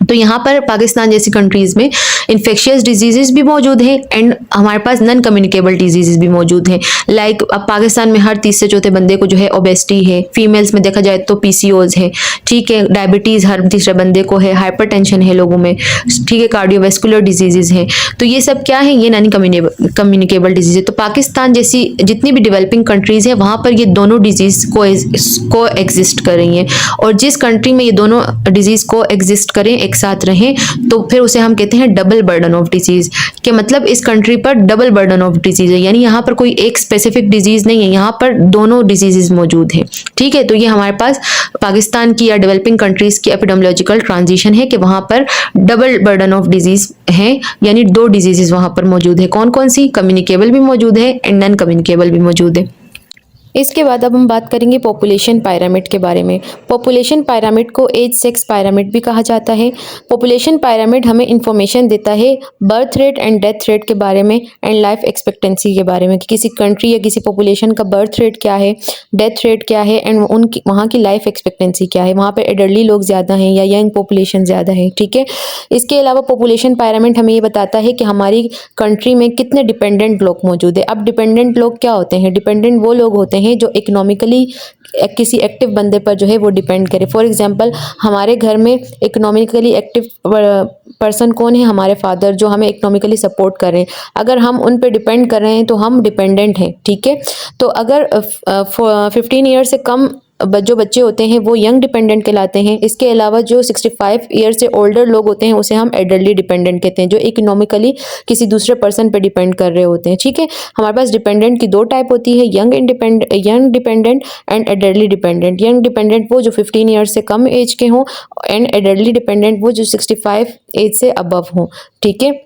तो यहाँ पर पाकिस्तान जैसी कंट्रीज़ में इन्फेक्शियस डिजीजेस भी मौजूद हैं एंड हमारे पास नॉन कम्युनिकेबल डिजीजेस भी मौजूद हैं। लाइक अब पाकिस्तान में हर तीसरे चौथे बंदे को जो है ओबेसिटी है, फीमेल्स में देखा जाए तो पीसीओज है, ठीक है। डायबिटीज़ हर तीसरे बंदे को है, हाइपरटेंशन है लोगों में, ठीक है। कार्डियोवैस्कुलर डिजीजेज हैं। तो ये सब क्या है, ये नॉन कम्युनिकेबल डिजीज है। तो पाकिस्तान जैसी जितनी भी डेवलपिंग कंट्रीज़ है वहाँ पर ये दोनों डिजीज़ को एग्जिस्ट कर रही हैं, और जिस कंट्री में ये दोनों डिजीज़ को एग्जिस्ट करें, एक एक साथ रहें तो फिर उसे हम कहते हैं डबल बर्डन ऑफ डिजीज, कि मतलब इस कंट्री पर डबल बर्डन ऑफ डिजीज है, यानी यहाँ पर कोई एक स्पेसिफिक डिजीज नहीं है, यहाँ पर दोनों डिजीजेज मौजूद हैं। ठीक है, तो ये हमारे पास पाकिस्तान की या डेवलपिंग कंट्रीज की एपिडेमियोलॉजिकल ट्रांजिशन है कि वहां पर डबल बर्डन ऑफ डिजीज है, यानी दो डिजीजेज वहां पर मौजूद है। कौन कौन सी? कम्युनिकेबल भी मौजूद है एंड नॉन कम्युनिकेबल भी मौजूद है। इसके बाद अब हम बात करेंगे पॉपुलेशन पायरामिड के बारे में। पॉपुलेशन पायरामिड को एज सेक्स पायरामिड भी कहा जाता है। पॉपुलेशन पायरामिड हमें इंफॉर्मेशन देता है birth rate and death rate के बारे में एंड लाइफ एक्सपेक्टेंसी के बारे में, कि किसी कंट्री या किसी पॉपुलेशन का बर्थ रेट क्या है, डेथ रेट क्या है एंड उनकी वहाँ की लाइफ एक्सपेक्टेंसी क्या है, वहाँ पर एडल्टली लोग ज़्यादा हैं या यंग पॉपुलेशन ज़्यादा है। ठीक है, इसके अलावा पॉपुलेशन पायरामिड हमें ये बताता है कि हमारी कंट्री में कितने डिपेंडेंट लोग मौजूद है। अब डिपेंडेंट लोग क्या होते हैं? डिपेंडेंट वो लोग होते हैं जो इकोनॉमिकली किसी एक्टिव बंदे पर जो है वो डिपेंड करे। फॉर एग्जांपल, हमारे घर में इकोनॉमिकली एक्टिव पर्सन कौन है? हमारे फादर, जो हमें इकोनॉमिकली सपोर्ट कर रहे हैं। अगर हम उन पे डिपेंड कर रहे हैं तो हम डिपेंडेंट हैं। ठीक है, तो अगर 15 ईयर से कम जो बच्चे होते हैं वो यंग डिपेंडेंट कहलाते हैं। इसके अलावा जो 65 ईयर से ओल्डर लोग होते हैं उसे हम एडल्टली डिपेंडेंट कहते हैं, जो इकोनॉमिकली किसी दूसरे पर्सन पे डिपेंड कर रहे होते हैं। ठीक है, हमारे पास डिपेंडेंट की दो टाइप होती है, young dependent and adultly dependent. Young dependent वो जो 15 ईयर से कम एज के हों एंड एडल्टली डिपेंडेंट वो जो 65 एज से अबव हों। ठीक है,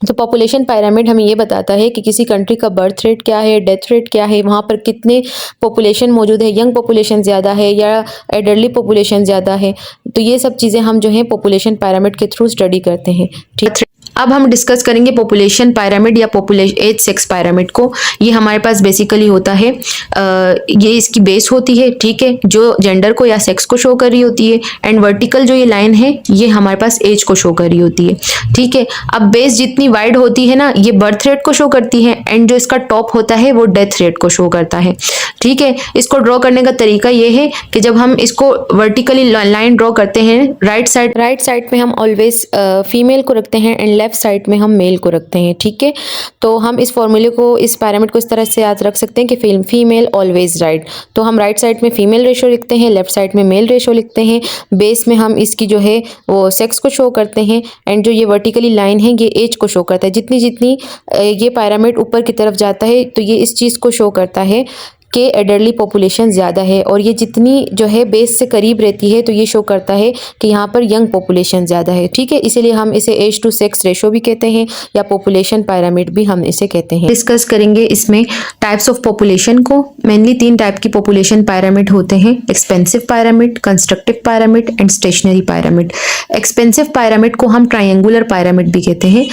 तो पॉपुलेशन पायरामिड हमें ये बताता है कि किसी कंट्री का बर्थ रेट क्या है, डेथ रेट क्या है, वहाँ पर कितने पॉपुलेशन मौजूद है, यंग पॉपुलेशन ज़्यादा है या एडल्टली पॉपुलेशन ज़्यादा है। तो ये सब चीज़ें हम जो है पॉपुलेशन पायरामिड के थ्रू स्टडी करते हैं। ठीक है, अब हम डिस्कस करेंगे पॉपुलेशन पायरामिड या पॉपुलेशन एज सेक्स पायरामिड को। ये हमारे पास बेसिकली होता है, ये इसकी बेस होती है। ठीक है, जो जेंडर को या सेक्स को शो कर रही होती है एंड वर्टिकल जो ये लाइन है ये हमारे पास एज को शो कर रही होती है। ठीक है, अब बेस जितनी वाइड होती है ना, ये बर्थ रेट को शो करती है एंड जो इसका टॉप होता है वो डेथ रेट को शो करता है। ठीक है, इसको ड्रॉ करने का तरीका ये है कि जब हम इसको वर्टिकली लाइन ड्रॉ करते हैं, राइट साइड में हम ऑलवेज फीमेल को रखते हैं एंड लेफ्ट साइड में हम मेल को रखते हैं। ठीक है, तो हम इस फॉर्मूले को, इस पैरामिड को इस तरह से याद रख सकते हैं कि फीमेल ऑलवेज राइट। तो हम राइट साइड में फीमेल रेशो लिखते हैं, लेफ्ट साइड में मेल रेशो लिखते हैं। बेस में हम इसकी जो है वो सेक्स को शो करते हैं एंड जो ये वर्टिकली लाइन है ये एज को शो करता है। जितनी जितनी ये पैरामिड ऊपर की तरफ जाता है तो ये इस चीज़ को शो करता है कि एडल्टली पॉपुलेशन ज़्यादा है, और ये जितनी जो है बेस से करीब रहती है तो ये शो करता है कि यहाँ पर यंग पॉपुलेशन ज़्यादा है। ठीक है, इसीलिए हम इसे एज टू सेक्स रेशो भी कहते हैं या पॉपुलेशन पायरामिड भी हम इसे कहते हैं। डिस्कस करेंगे इसमें टाइप्स ऑफ पॉपुलेशन को। मेनली 3 टाइप की पॉपुलेशन पायरामिड होते हैं, expensive pyramid, constructive pyramid and stationary pyramid. Expensive pyramid को हम ट्रायंगुलर पायरामिड भी कहते हैं।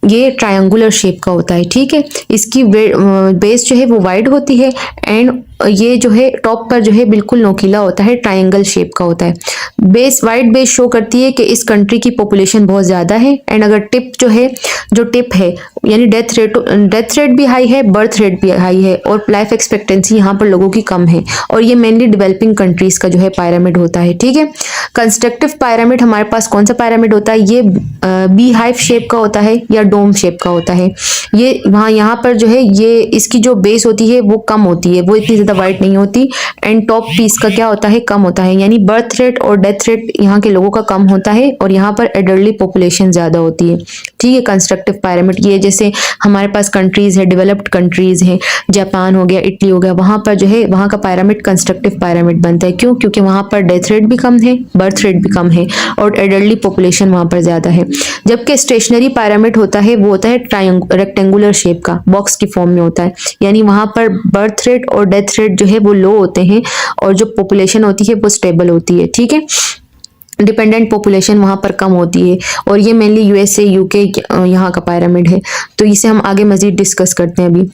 ये ट्रायंगुलर शेप का होता है। ठीक है, इसकी बेस जो है वो वाइड होती है एंड ये जो है टॉप पर जो है बिल्कुल नोकीला होता है, ट्रायंगल शेप का होता है। बेस, वाइड बेस शो करती है कि इस कंट्री की पॉपुलेशन बहुत ज़्यादा है एंड अगर टिप है यानी डेथ रेट भी हाई है, बर्थ रेट भी हाई है और लाइफ एक्सपेक्टेंसी यहाँ पर लोगों की कम है, और ये मेनली डेवलपिंग कंट्रीज का जो है पायरामिड होता है। ठीक है, कंस्ट्रक्टिव पायरामिड हमारे पास कौन सा पायरामिड होता है? ये बी हाइव शेप का होता है या डोम शेप का होता है। ये यहाँ पर जो है ये इसकी जो बेस होती है वो कम होती है, वो इतनी ज़्यादा वाइड नहीं होती एंड टॉप पीस का क्या होता है? कम होता है, यानी बर्थ रेट और डेथ रेट यहाँ के लोगों का कम होता है और यहाँ पर एडल्टली पॉपुलेशन ज़्यादा होती है। ठीक है, कंस्ट्रक्टिव पायरामिड ये जैसे हमारे पास कंट्रीज है, डेवलप्ड कंट्रीज हैं, जापान हो गया, इटली हो गया, वहाँ पर जो है वहाँ का पायरामिड कंस्ट्रक्टिव पायरामिड बनता है। क्यों? क्योंकि वहाँ पर डेथ रेट भी कम है, बर्थ रेट भी कम है और एडल्टली पॉपुलेशन वहाँ पर ज़्यादा है। जबकि स्टेशनरी पायरामिड होता है वो होता है रेक्टेंगुलर शेप का, बॉक्स की फॉर्म में होता है, यानी वहाँ पर बर्थ रेट और डेथ रेट जो है वो लो होते हैं और जो पॉपुलेशन होती है वो स्टेबल होती है। ठीक है, डिपेंडेंट पॉपुलेशन वहाँ पर कम होती है और ये मेनली यूएसए, यूके यहाँ का पायरामिड है। तो इसे हम आगे मजीद डिस्कस करते हैं। अभी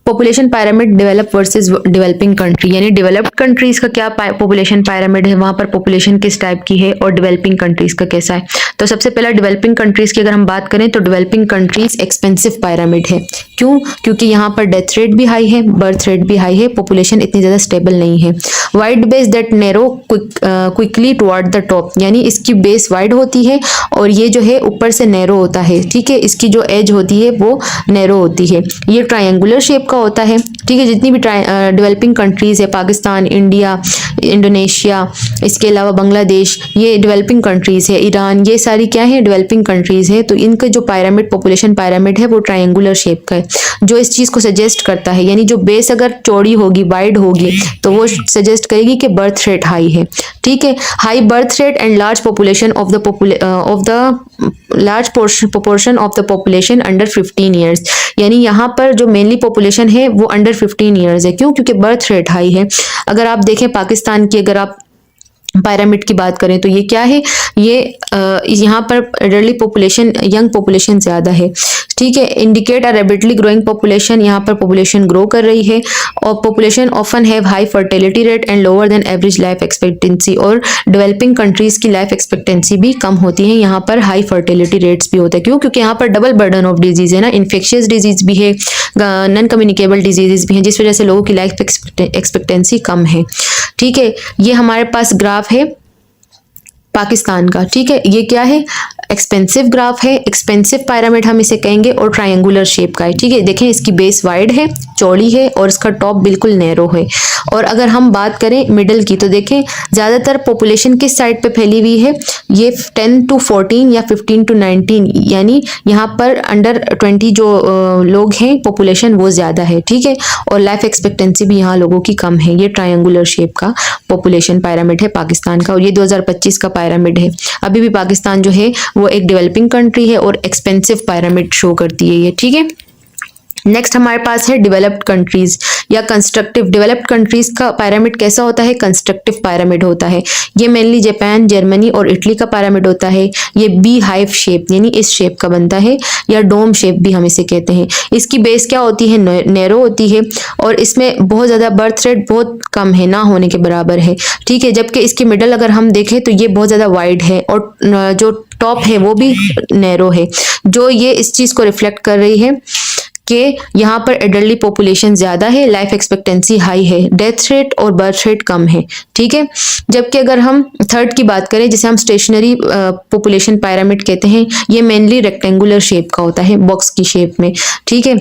population pyramid develop versus developing country, यानी डेवलप्ड कंट्रीज का क्या पॉपुलेशन पायरामिड है, वहाँ पर पॉपुलेशन किस टाइप की है और डेवलपिंग कंट्रीज का कैसा है। तो सबसे पहला डेवलपिंग कंट्रीज की अगर हम बात करें तो डेवलपिंग कंट्रीज एक्सपेंसिव पायरामिड है। क्यों? क्योंकि यहाँ पर डेथ रेट भी हाई है, बर्थ रेट भी हाई है, पॉपुलेशन इतनी ज़्यादा स्टेबल नहीं है। Wide base that narrow quickly toward the top, यानी इसकी बेस वाइड होती है और ये जो है ऊपर से नैरो होता है। ठीक है, इसकी जो एज होती है वो नैरो होती है। ये ट्रायंगुलर शेप का होता है। ठीक है, जितनी भी डेवलपिंग कंट्रीज है, पाकिस्तान, इंडिया, इंडोनेशिया, इसके अलावा बांग्लादेश, ये डेवलपिंग कंट्रीज़ है, ईरान, ये सारी क्या है, डेवलपिंग कंट्रीज़ है। तो इनका जो पिरामिड, पॉपुलेशन पिरामिड है वो ट्रायंगुलर शेप का है, जो इस चीज़ को सजेस्ट करता है, यानी जो बेस अगर चौड़ी होगी, वाइड होगी, तो वो सजेस्ट करेगी कि बर्थ रेट हाई है। ठीक है, high birth rate and large population of the large proportion of the population under 15 years, यानी यहाँ पर जो मेनली पॉपुलेशन है वो अंडर 15 ईयर्स है। क्यों? क्योंकि बर्थ रेट हाई है। अगर आप देखें पाकिस्तान की, अगर आप पिरामिड की बात करें तो ये क्या है, ये यहाँ पर एडल्टली पॉपुलेशन, यंग पॉपुलेशन ज़्यादा है। ठीक है, indicate a rapidly growing population, यहाँ पर पॉपुलेशन ग्रो कर रही है, और population often have high fertility rate and lower than average life expectancy, और डेवलपिंग कंट्रीज़ की लाइफ एक्सपेक्टेंसी भी कम होती है, यहाँ पर हाई फर्टिलिटी रेट्स भी होते हैं। क्यों? क्योंकि यहाँ पर डबल बर्डन ऑफ डिजीज़ है ना, इन्फेक्शियस डिजीज़ भी है, नॉन कम्युनिकेबल डिजीज़ भी हैं, जिस वजह से लोगों की लाइफ एक्सपेक्टेंसी कम है। ठीक है, ये हमारे पास ग्राफ है पाकिस्तान का। ठीक है, ये क्या है, एक्सपेंसिव ग्राफ है, एक्सपेंसिव पिरामिड हम इसे कहेंगे, और ट्रायंगुलर शेप का है। ठीक है, देखें इसकी बेस वाइड है, चौड़ी है, और इसका टॉप बिल्कुल नैरो है। और अगर हम बात करें मिडल की, तो देखें ज़्यादातर पॉपुलेशन किस साइड पे फैली हुई है, ये 10 to 14 या 15 to 19, यानी यहाँ पर अंडर 20 जो लोग हैं पॉपुलेशन वो ज़्यादा है। ठीक है, और लाइफ एक्सपेक्टेंसी भी यहाँ लोगों की कम है। ये ट्रायंगुलर शेप का पॉपुलेशन पिरामिड है पाकिस्तान का, और ये 2025 का पिरामिड है। अभी भी पाकिस्तान जो है वो एक डेवलपिंग कंट्री है और एक्सपेंसिव पिरामिड शो करती है ये। ठीक है, नेक्स्ट हमारे पास है डेवलप्ड कंट्रीज या कंस्ट्रक्टिव। डेवलप्ड कंट्रीज का पिरामिड कैसा होता है, कंस्ट्रक्टिव पिरामिड होता है। ये मेनली जापान, जर्मनी और इटली का पिरामिड होता है। ये बी हाइव शेप यानी इस शेप का बनता है, या डोम शेप भी हम इसे कहते हैं। इसकी बेस क्या होती है, नैरो होती है, और इसमें बहुत ज़्यादा बर्थ रेट बहुत कम है, ना होने के बराबर है। ठीक है, जबकि इसकी मिडल अगर हम देखें तो ये बहुत ज़्यादा वाइड है, और जो टॉप है वो भी नैरो है, जो ये इस चीज़ को रिफ्लेक्ट कर रही है कि यहाँ पर एडल्टली पॉपुलेशन ज़्यादा है, लाइफ एक्सपेक्टेंसी हाई है, डेथ रेट और बर्थ रेट कम है। ठीक है, जबकि अगर हम थर्ड की बात करें, जिसे हम स्टेशनरी पॉपुलेशन पिरामिड कहते हैं, ये मेनली रेक्टेंगुलर शेप का होता है, बॉक्स की शेप में। ठीक है,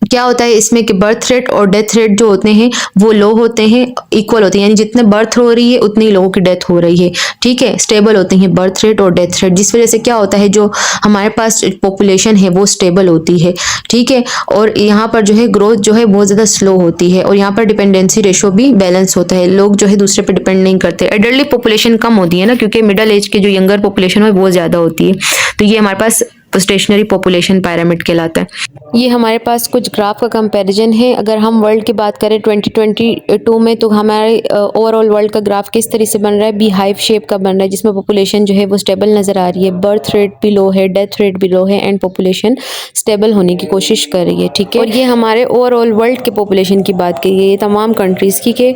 क्या होता है इसमें कि बर्थ रेट और डेथ रेट जो होते हैं वो लो होते हैं, इक्वल होते हैं, यानी जितने बर्थ हो रही है उतनी लोगों की डेथ हो रही है। ठीक है, स्टेबल होते हैं बर्थ रेट और डेथ रेट, जिस वजह से क्या होता है, जो हमारे पास पॉपुलेशन है वो स्टेबल होती है। ठीक है, और यहाँ पर जो है ग्रोथ जो है बहुत ज़्यादा स्लो होती है, और यहाँ पर डिपेंडेंसी रेशो भी बैलेंस होता है, लोग जो है दूसरे पर डिपेंड नहीं करते। एडल्टली पॉपुलेशन कम होती है ना, क्योंकि मिडिल एज के जो यंगर पॉपुलेशन है वो ज़्यादा होती है। तो ये हमारे पास स्टेशनरी पॉपुलेशन पिरामिड कहलाता है। ये हमारे पास कुछ ग्राफ का कंपैरिजन है। अगर हम वर्ल्ड की बात करें 2022 में, तो हमारे ओवरऑल वर्ल्ड का ग्राफ किस तरह से बन रहा है, बी हाइव शेप का बन रहा है, जिसमें पॉपुलेशन जो है वो स्टेबल नज़र आ रही है, बर्थ रेट भी लो है, डेथ रेट भी लो है, एंड पॉपुलेशन स्टेबल होने की कोशिश कर रही है। ठीक है, और ये हमारे ओवरऑल वर्ल्ड के पॉपुलेशन की बात की गई है, तमाम कंट्रीज़ की। के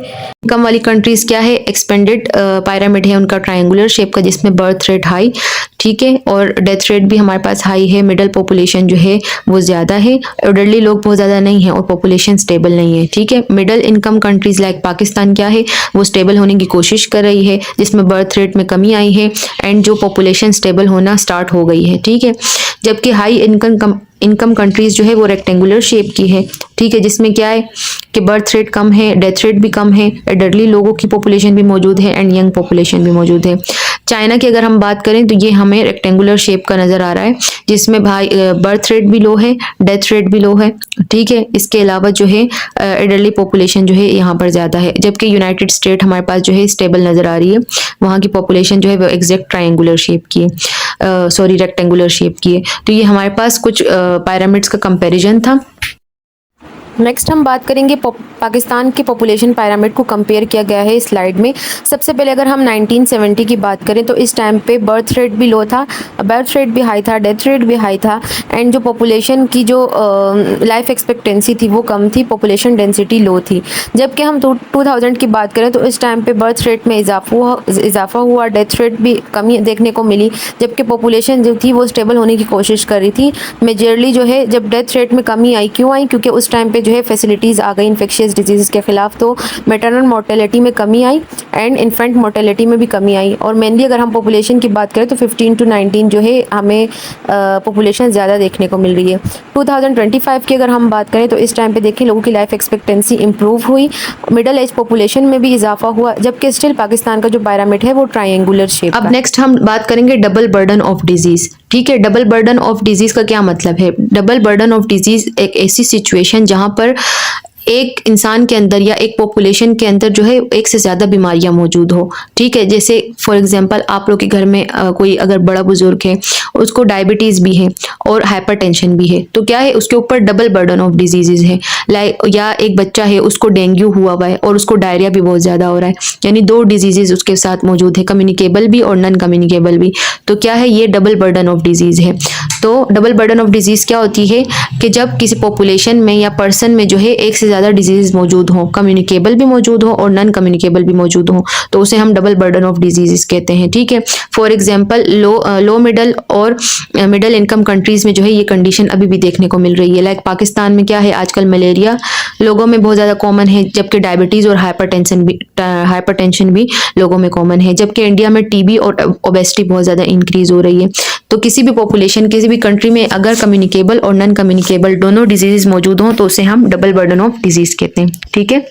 कम वाली कंट्रीज़ क्या है, एक्सपेंडेड पिरामिड है उनका ट्रायंगुलर शेप का, जिसमें बर्थ रेट हाई, ठीक है, और डेथ रेट भी हमारे पास हाई है। मिडिल पॉपुलेशन जो है वो ज़्यादा है, एल्डरली लोग बहुत ज़्यादा नहीं है, और पॉपुलेशन स्टेबल नहीं है। ठीक है, middle income countries like Pakistan क्या है, वो स्टेबल होने की कोशिश कर रही है, जिसमें बर्थ रेट में कमी आई है, एंड जो पॉपुलेशन स्टेबल होना स्टार्ट हो गई है। ठीक है, जबकि हाई इनकम कंट्रीज़ जो है वो रेक्टेंगुलर शेप की है। ठीक है, जिसमें क्या है कि बर्थ रेट कम है, डेथ रेट भी कम है, एडल्टली लोगों की पॉपुलेशन भी मौजूद है, एंड यंग पॉपुलेशन भी मौजूद है। चाइना की अगर हम बात करें तो ये हमें रेक्टेंगुलर शेप का नज़र आ रहा है, जिसमें भाई बर्थ रेट भी लो है, डेथ रेट भी लो है। ठीक है, इसके अलावा जो है एडल्टली पॉपुलेशन जो है यहाँ पर ज़्यादा है, जबकि यूनाइटेड स्टेट हमारे पास जो है स्टेबल नज़र आ रही है, वहाँ की पॉपुलेशन जो है वो एग्जैक्ट ट्रायंगुलर शेप की है, सॉरी रेक्टेंगुलर शेप की है। तो ये हमारे पास कुछ पिरामिड्स का कंपैरिजन था। नेक्स्ट हम बात करेंगे पाकिस्तान के पॉपुलेशन पिरामिड को कंपेयर किया गया है इस स्लाइड में। सबसे पहले अगर हम 1970 की बात करें तो इस टाइम पे बर्थ रेट भी लो था, बर्थ रेट भी हाई था, डेथ रेट भी हाई था, एंड जो पॉपुलेशन की जो लाइफ एक्सपेक्टेंसी थी वो कम थी, पॉपुलेशन डेंसिटी लो थी। जबकि हम 2000 की बात करें तो इस टाइम पे बर्थ रेट में इजाफा हुआ, डेथ रेट भी कमी देखने को मिली, जबकि पॉपुलेशन जो थी वो स्टेबल होने की कोशिश कर रही थी। मेजरली जो है जब डेथ रेट में कमी आई, क्यों आई, क्योंकि उस टाइम पे जो है फैसिलिटीज़ आ गई इन्फेक्शियस डिजीज़ के ख़िलाफ़, तो मैटरनल मोर्टेलिटी में कमी आई एंड इन्फेंट मोर्टेलिटी में भी कमी आई। और मेनली अगर हम पॉपुलेशन की बात करें तो 15 to 19 जो है हमें पॉपुलेशन ज़्यादा देखने को मिल रही है। 2025 की अगर हम बात करें तो इस टाइम पे देखें लोगों की लाइफ एक्सपेक्टेंसी इंप्रूव हुई, मिडिल एज पॉपुलेशन में भी इजाफा हुआ, जबकि स्टिल पाकिस्तान का जो पिरामिड है वो ट्रायंगुलर शेप। अब नेक्स्ट हम बात करेंगे डबल बर्डन ऑफ डिजीज़। ठीक है, डबल बर्डन ऑफ डिजीज़ का क्या मतलब है? डबल बर्डन ऑफ डिजीज़ एक ऐसी सिचुएशन जहाँ पर एक इंसान के अंदर या एक पॉपुलेशन के अंदर जो है एक से ज़्यादा बीमारियां मौजूद हो। ठीक है, जैसे फॉर एग्जांपल आप लोग के घर में कोई अगर बड़ा बुजुर्ग है, उसको डायबिटीज़ भी है और हाइपरटेंशन भी है, तो क्या है उसके ऊपर डबल बर्डन ऑफ डिजीज़ है। लाइक या एक बच्चा है उसको डेंगू हुआ है और उसको डायरिया भी बहुत ज़्यादा हो रहा है, यानी दो डिजीज़ उसके साथ मौजूद है, कम्युनिकेबल भी और नॉन कम्युनिकेबल भी। तो क्या है, ये डबल बर्डन ऑफ डिजीज़ है। तो डबल बर्डन ऑफ डिजीज़ क्या होती है कि जब किसी पॉपुलेशन में या पर्सन में जो है एक से ज़्यादा डिजीज़ मौजूद हो, कम्युनिकेबल भी मौजूद हो और नॉन कम्युनिकेबल भी मौजूद हो, तो उसे हम डबल बर्डन ऑफ डिजीज़ कहते हैं। ठीक है, फॉर एग्जांपल लो मिडल और मिडल इनकम कंट्रीज़ में जो है ये कंडीशन अभी भी देखने को मिल रही है। लाइक पाकिस्तान में क्या है, आजकल मलेरिया लोगों में बहुत ज़्यादा कॉमन है, जबकि डायबिटीज़ और हाइपरटेंशन भी लोगों में कॉमन है, जबकि इंडिया में टीबी और ओबेसिटी बहुत ज़्यादा इंक्रीज़ हो रही है। तो किसी भी पॉपुलेशन किसी भी कंट्री में अगर कम्युनिकेबल और नॉन कम्युनिकेबल दोनों डिजीज़ मौजूद हों तो उसे हम डबल बर्डन ऑफ डिजीज़ कहते हैं। ठीक है,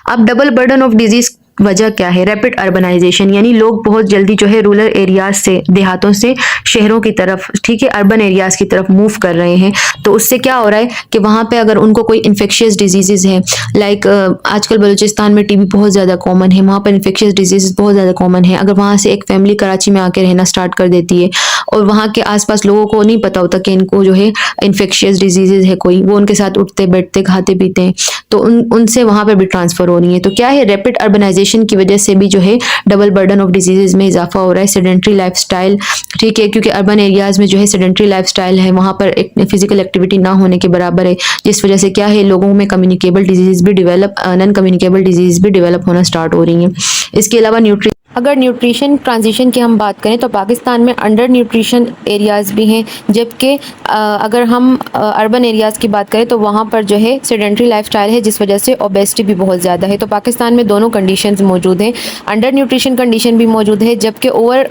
अब डबल बर्डन ऑफ डिजीज़ वजह क्या है? रैपिड अर्बनाइजेशन, यानी लोग बहुत जल्दी जो है रूरल एरियाज से, देहातों से शहरों की तरफ, ठीक है, अर्बन एरियाज की तरफ मूव कर रहे हैं। तो उससे क्या हो रहा है कि वहाँ पे अगर उनको कोई इन्फेक्शियस डिजीज़ है, लाइक आजकल बलूचिस्तान में टीबी बहुत ज़्यादा कॉमन है, वहाँ पर इन्फेक्शियस डिजीज़ बहुत ज़्यादा कॉमन है। अगर वहाँ से एक फैमिली कराची में आके रहना स्टार्ट कर देती है और वहाँ के आसपास लोगों को नहीं पता होता कि इनको जो है इन्फेक्शियस डिजीज़ है कोई, वो उनके साथ उठते बैठते खाते पीते हैं, तो उनसे वहाँ पर भी ट्रांसफ़र हो रही है। तो क्या है, रैपिड अर्बनाइजेशन की वजह से भी जो है डबल बर्डन ऑफ डिजीजेज में इजाफा हो रहा है। सेडेंट्री लाइफस्टाइल, ठीक है, क्योंकि अर्बन एरियाज में जो है सेडेंट्री लाइफस्टाइल है, वहाँ पर एक फिजिकल एक्टिविटी ना होने के बराबर है, जिस वजह से क्या है लोगों में कम्युनिकेबल डिजीज भी डेवलप, नॉन कम्युनिकेबल डिजीज भी डेवलप होना स्टार्ट हो रही हैं। इसके अलावा अगर न्यूट्रिशन ट्रांजिशन की हम बात करें तो पाकिस्तान में अंडर न्यूट्रिशन एरियाज़ भी हैं, जबकि अगर हम अर्बन एरियाज़ की बात करें तो वहाँ पर जो है सेडेंट्री लाइफस्टाइल है, जिस वजह से ओबेसिटी भी बहुत ज़्यादा है। तो पाकिस्तान में दोनों कंडीशंस मौजूद हैं, अंडर न्यूट्रिशन कंडीशन भी मौजूद है, जबकि ओवर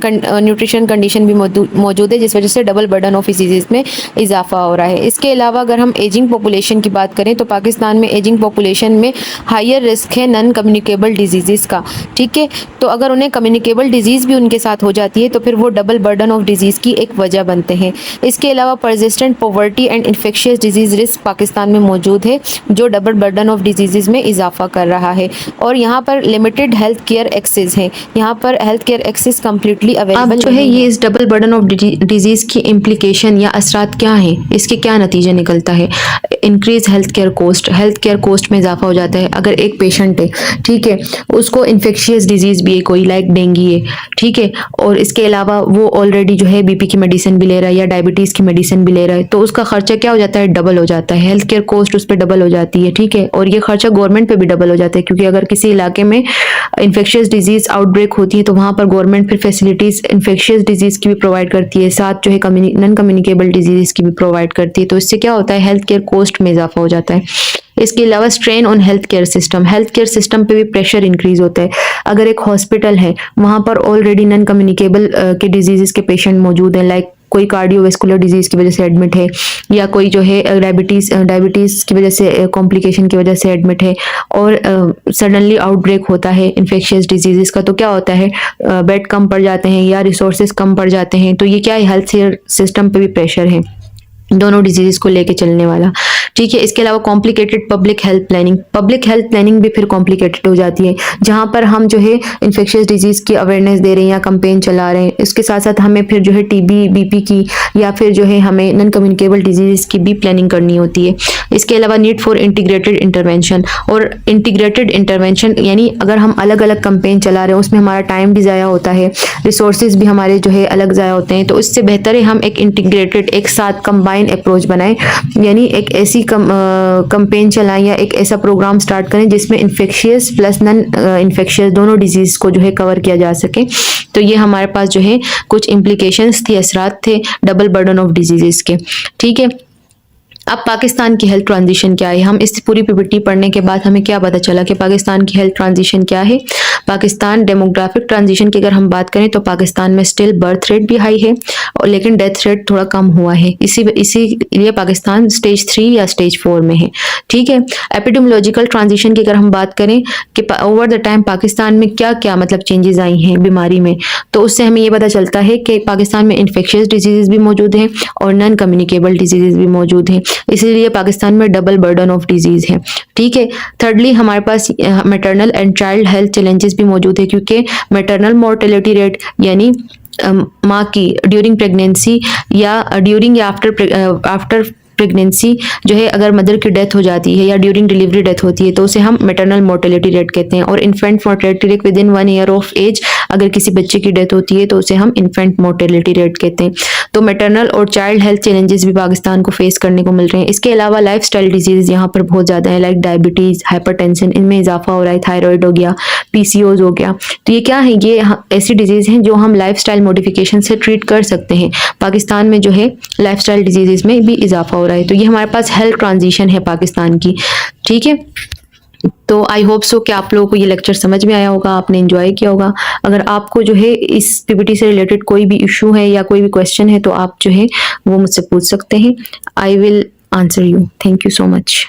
न्यूट्रिशन कंडीशन भी मौजूद है, जिस वजह से डबल बर्डन ऑफ डिजीज़ में इजाफा हो रहा है। इसके अलावा अगर हम एजिंग पॉपुलेशन की बात करें तो पाकिस्तान में एजिंग पॉपुलेशन में हायर रिस्क है नॉन कम्युनिकेबल डिजीज़ का। ठीक है, तो अगर उन्हें कम्युनिकेबल डिजीज़ भी उनके साथ हो जाती है तो फिर वो डबल बर्डन ऑफ डिजीज़ की एक वजह बनते हैं। इसके अलावा persistent poverty and infectious disease risk Pakistan में मौजूद है, जो डबल बर्डन ऑफ डिजीज़ में इजाफा कर रहा है। और यहाँ पर लिमिटेड हेल्थ केयर एक्सेस है, यहाँ पर health care access completely available जो है। ये इस डबल बर्डन ऑफ डिजीज़ की इम्प्लीकेशन या असरात क्या हैं, इसके क्या नतीजा निकलता है? इंक्रीज हेल्थ केयर कोस्ट में इजाफा हो जाता है। अगर एक पेशेंट है, ठीक है, उसको इन्फेक्शियस डिजीज़ भी है कोई, लाइक डेंगू है, ठीक है, और इसके अलावा वो ऑलरेडी जो है बीपी की मेडिसिन भी ले रहा है या डायबिटीज़ की मेडिसिन भी ले रहा है, तो उसका खर्चा क्या हो जाता है, डबल हो जाता है। हेल्थ केयर कॉस्ट उस पर डबल हो जाती है। ठीक है, और ये खर्चा गवर्नमेंट पे भी डबल हो जाता है, क्योंकि अगर किसी इलाके में इन्फेक्शियस डिजीज़ आउटब्रेक होती है तो वहाँ पर गवर्नमेंट फिर फैसिलिटीज़ इन्फेक्शियस डिजीज़ की भी प्रोवाइड करती है, साथ जो है नॉन कम्युनिकेबल डिजीज़ की भी प्रोवाइड करती है। तो इससे क्या होता है, हेल्थ केयर कॉस्ट में इजाफा हो जाता है। इसके अलावा strain on health care system पे भी प्रेशर इंक्रीज होता है। अगर एक हॉस्पिटल है, वहाँ पर ऑलरेडी नॉन कम्युनिकेबल के डिजीज़ के पेशेंट मौजूद हैं, लाइक कोई कार्डियोवेस्कुलर डिजीज़ की वजह से एडमिट है, या कोई जो है डायबिटीज़ की वजह से कॉम्प्लिकेशन की वजह से एडमिट है, और सडनली आउटब्रेक होता है इन्फेक्शियस डिजीज़ का, तो क्या होता है, बेड कम पड़ जाते हैं या रिसोर्सेज कम पड़ जाते हैं। तो ये क्या है, हेल्थ केयर सिस्टम पे भी प्रेशर है दोनों डिजीज़ को लेके चलने वाला। ठीक है, इसके अलावा कॉम्प्लिकेटेड पब्लिक हेल्थ प्लानिंग भी फिर कॉम्प्लिकेटेड हो जाती है, जहाँ पर हम जो है इन्फेक्शियस डिजीज़ की अवेयरनेस दे रहे हैं या कंपेन चला रहे हैं, इसके साथ साथ हमें फिर जो है टीबी बीपी की या फिर जो है हमें नॉन कम्युनिकेबल डिजीज़ की भी प्लानिंग करनी होती है। इसके अलावा नीड फॉर इंटीग्रेटेड इंटरवेंशन, और इंटीग्रेटेड इंटरवेंशन यानी अगर हम अलग अलग कंपेन चला रहे हैं उसमें हमारा टाइम भी ज़ाया होता है, रिसोर्सेज भी हमारे जो है अलग ज़ाया होते हैं। तो इससे बेहतर है हम एक इंटीग्रेटेड, एक साथ कंबाइन अप्रोच बनाएं, यानी एक ऐसी कंपेन चलाएं या एक ऐसा प्रोग्राम स्टार्ट करें जिसमें इन्फेक्शियस प्लस नॉन इन्फेक्शियस दोनों डिजीज़ को जो है कवर किया जा सके। तो ये हमारे पास जो है कुछ इम्प्लीकेशंस थी, असरात थे डबल बर्डन ऑफ डिजीज़ के। ठीक है, अब पाकिस्तान की हेल्थ ट्रांजिशन क्या है, हम इस पूरी पीपीटी पढ़ने के बाद हमें क्या पता चला कि पाकिस्तान की हेल्थ ट्रांजिशन क्या है। पाकिस्तान डेमोग्राफिक ट्रांजिशन की अगर हम बात करें तो पाकिस्तान में स्टिल बर्थ रेट भी हाई है और लेकिन डेथ रेट थोड़ा कम हुआ है, इसीलिए पाकिस्तान स्टेज 3 या स्टेज 4 में है। ठीक है। एपिडेमियोलॉजिकल ट्रांजिशन की अगर हम बात करें कि ओवर द टाइम पाकिस्तान में क्या क्या मतलब चेंजेस आई हैं बीमारी में, तो उससे हमें ये पता चलता है कि पाकिस्तान में इन्फेक्शियस डिजीजेज भी मौजूद हैं और नॉन कम्युनिकेबल डिजीजेज भी मौजूद हैं, इसीलिए पाकिस्तान में डबल बर्डन ऑफ डिजीज है। ठीक है। थर्डली हमारे पास maternal and child health challenges भी मौजूद है, क्योंकि मैटरनल मोर्टेलिटी रेट यानी माँ की ड्यूरिंग प्रेगनेंसी या ड्यूरिंग या आफ्टर प्रेगनेंसी जो है, अगर मदर की डेथ हो जाती है या ड्यूरिंग डिलीवरी डेथ होती है तो उसे हम मैटरनल मोर्टेलिटी रेट कहते हैं। और infant mortality rate within 1 year of age, अगर किसी बच्चे की डेथ होती है तो उसे हम इन्फेंट मोर्टेलिटी रेट कहते हैं। तो मैटरनल और चाइल्ड हेल्थ चैलेंजेस भी पाकिस्तान को फेस करने को मिल रहे हैं। इसके अलावा लाइफ स्टाइल डिजीज यहाँ पर बहुत ज़्यादा है, लाइक डायबिटीज़, हाइपरटेंशन, इनमें इजाफा हो रहा है, थायराइड हो गया, पीसीओज हो गया। तो ये क्या है, ये ऐसी डिजीज़ हैं जो हम लाइफ स्टाइल मॉडिफिकेशन से ट्रीट कर सकते हैं। पाकिस्तान में जो है लाइफ स्टाइल डिजीज़ में भी इजाफा हो रहा है। तो ये हमारे पास हेल्थ ट्रांजिशन है पाकिस्तान की। ठीक है। तो आई होप सो कि आप लोगों को ये लेक्चर समझ में आया होगा, आपने एंजॉय किया होगा। अगर आपको जो है इस पीपीटी से रिलेटेड कोई भी इशू है या कोई भी क्वेश्चन है तो आप जो है वो मुझसे पूछ सकते हैं। I will answer you. Thank you so much.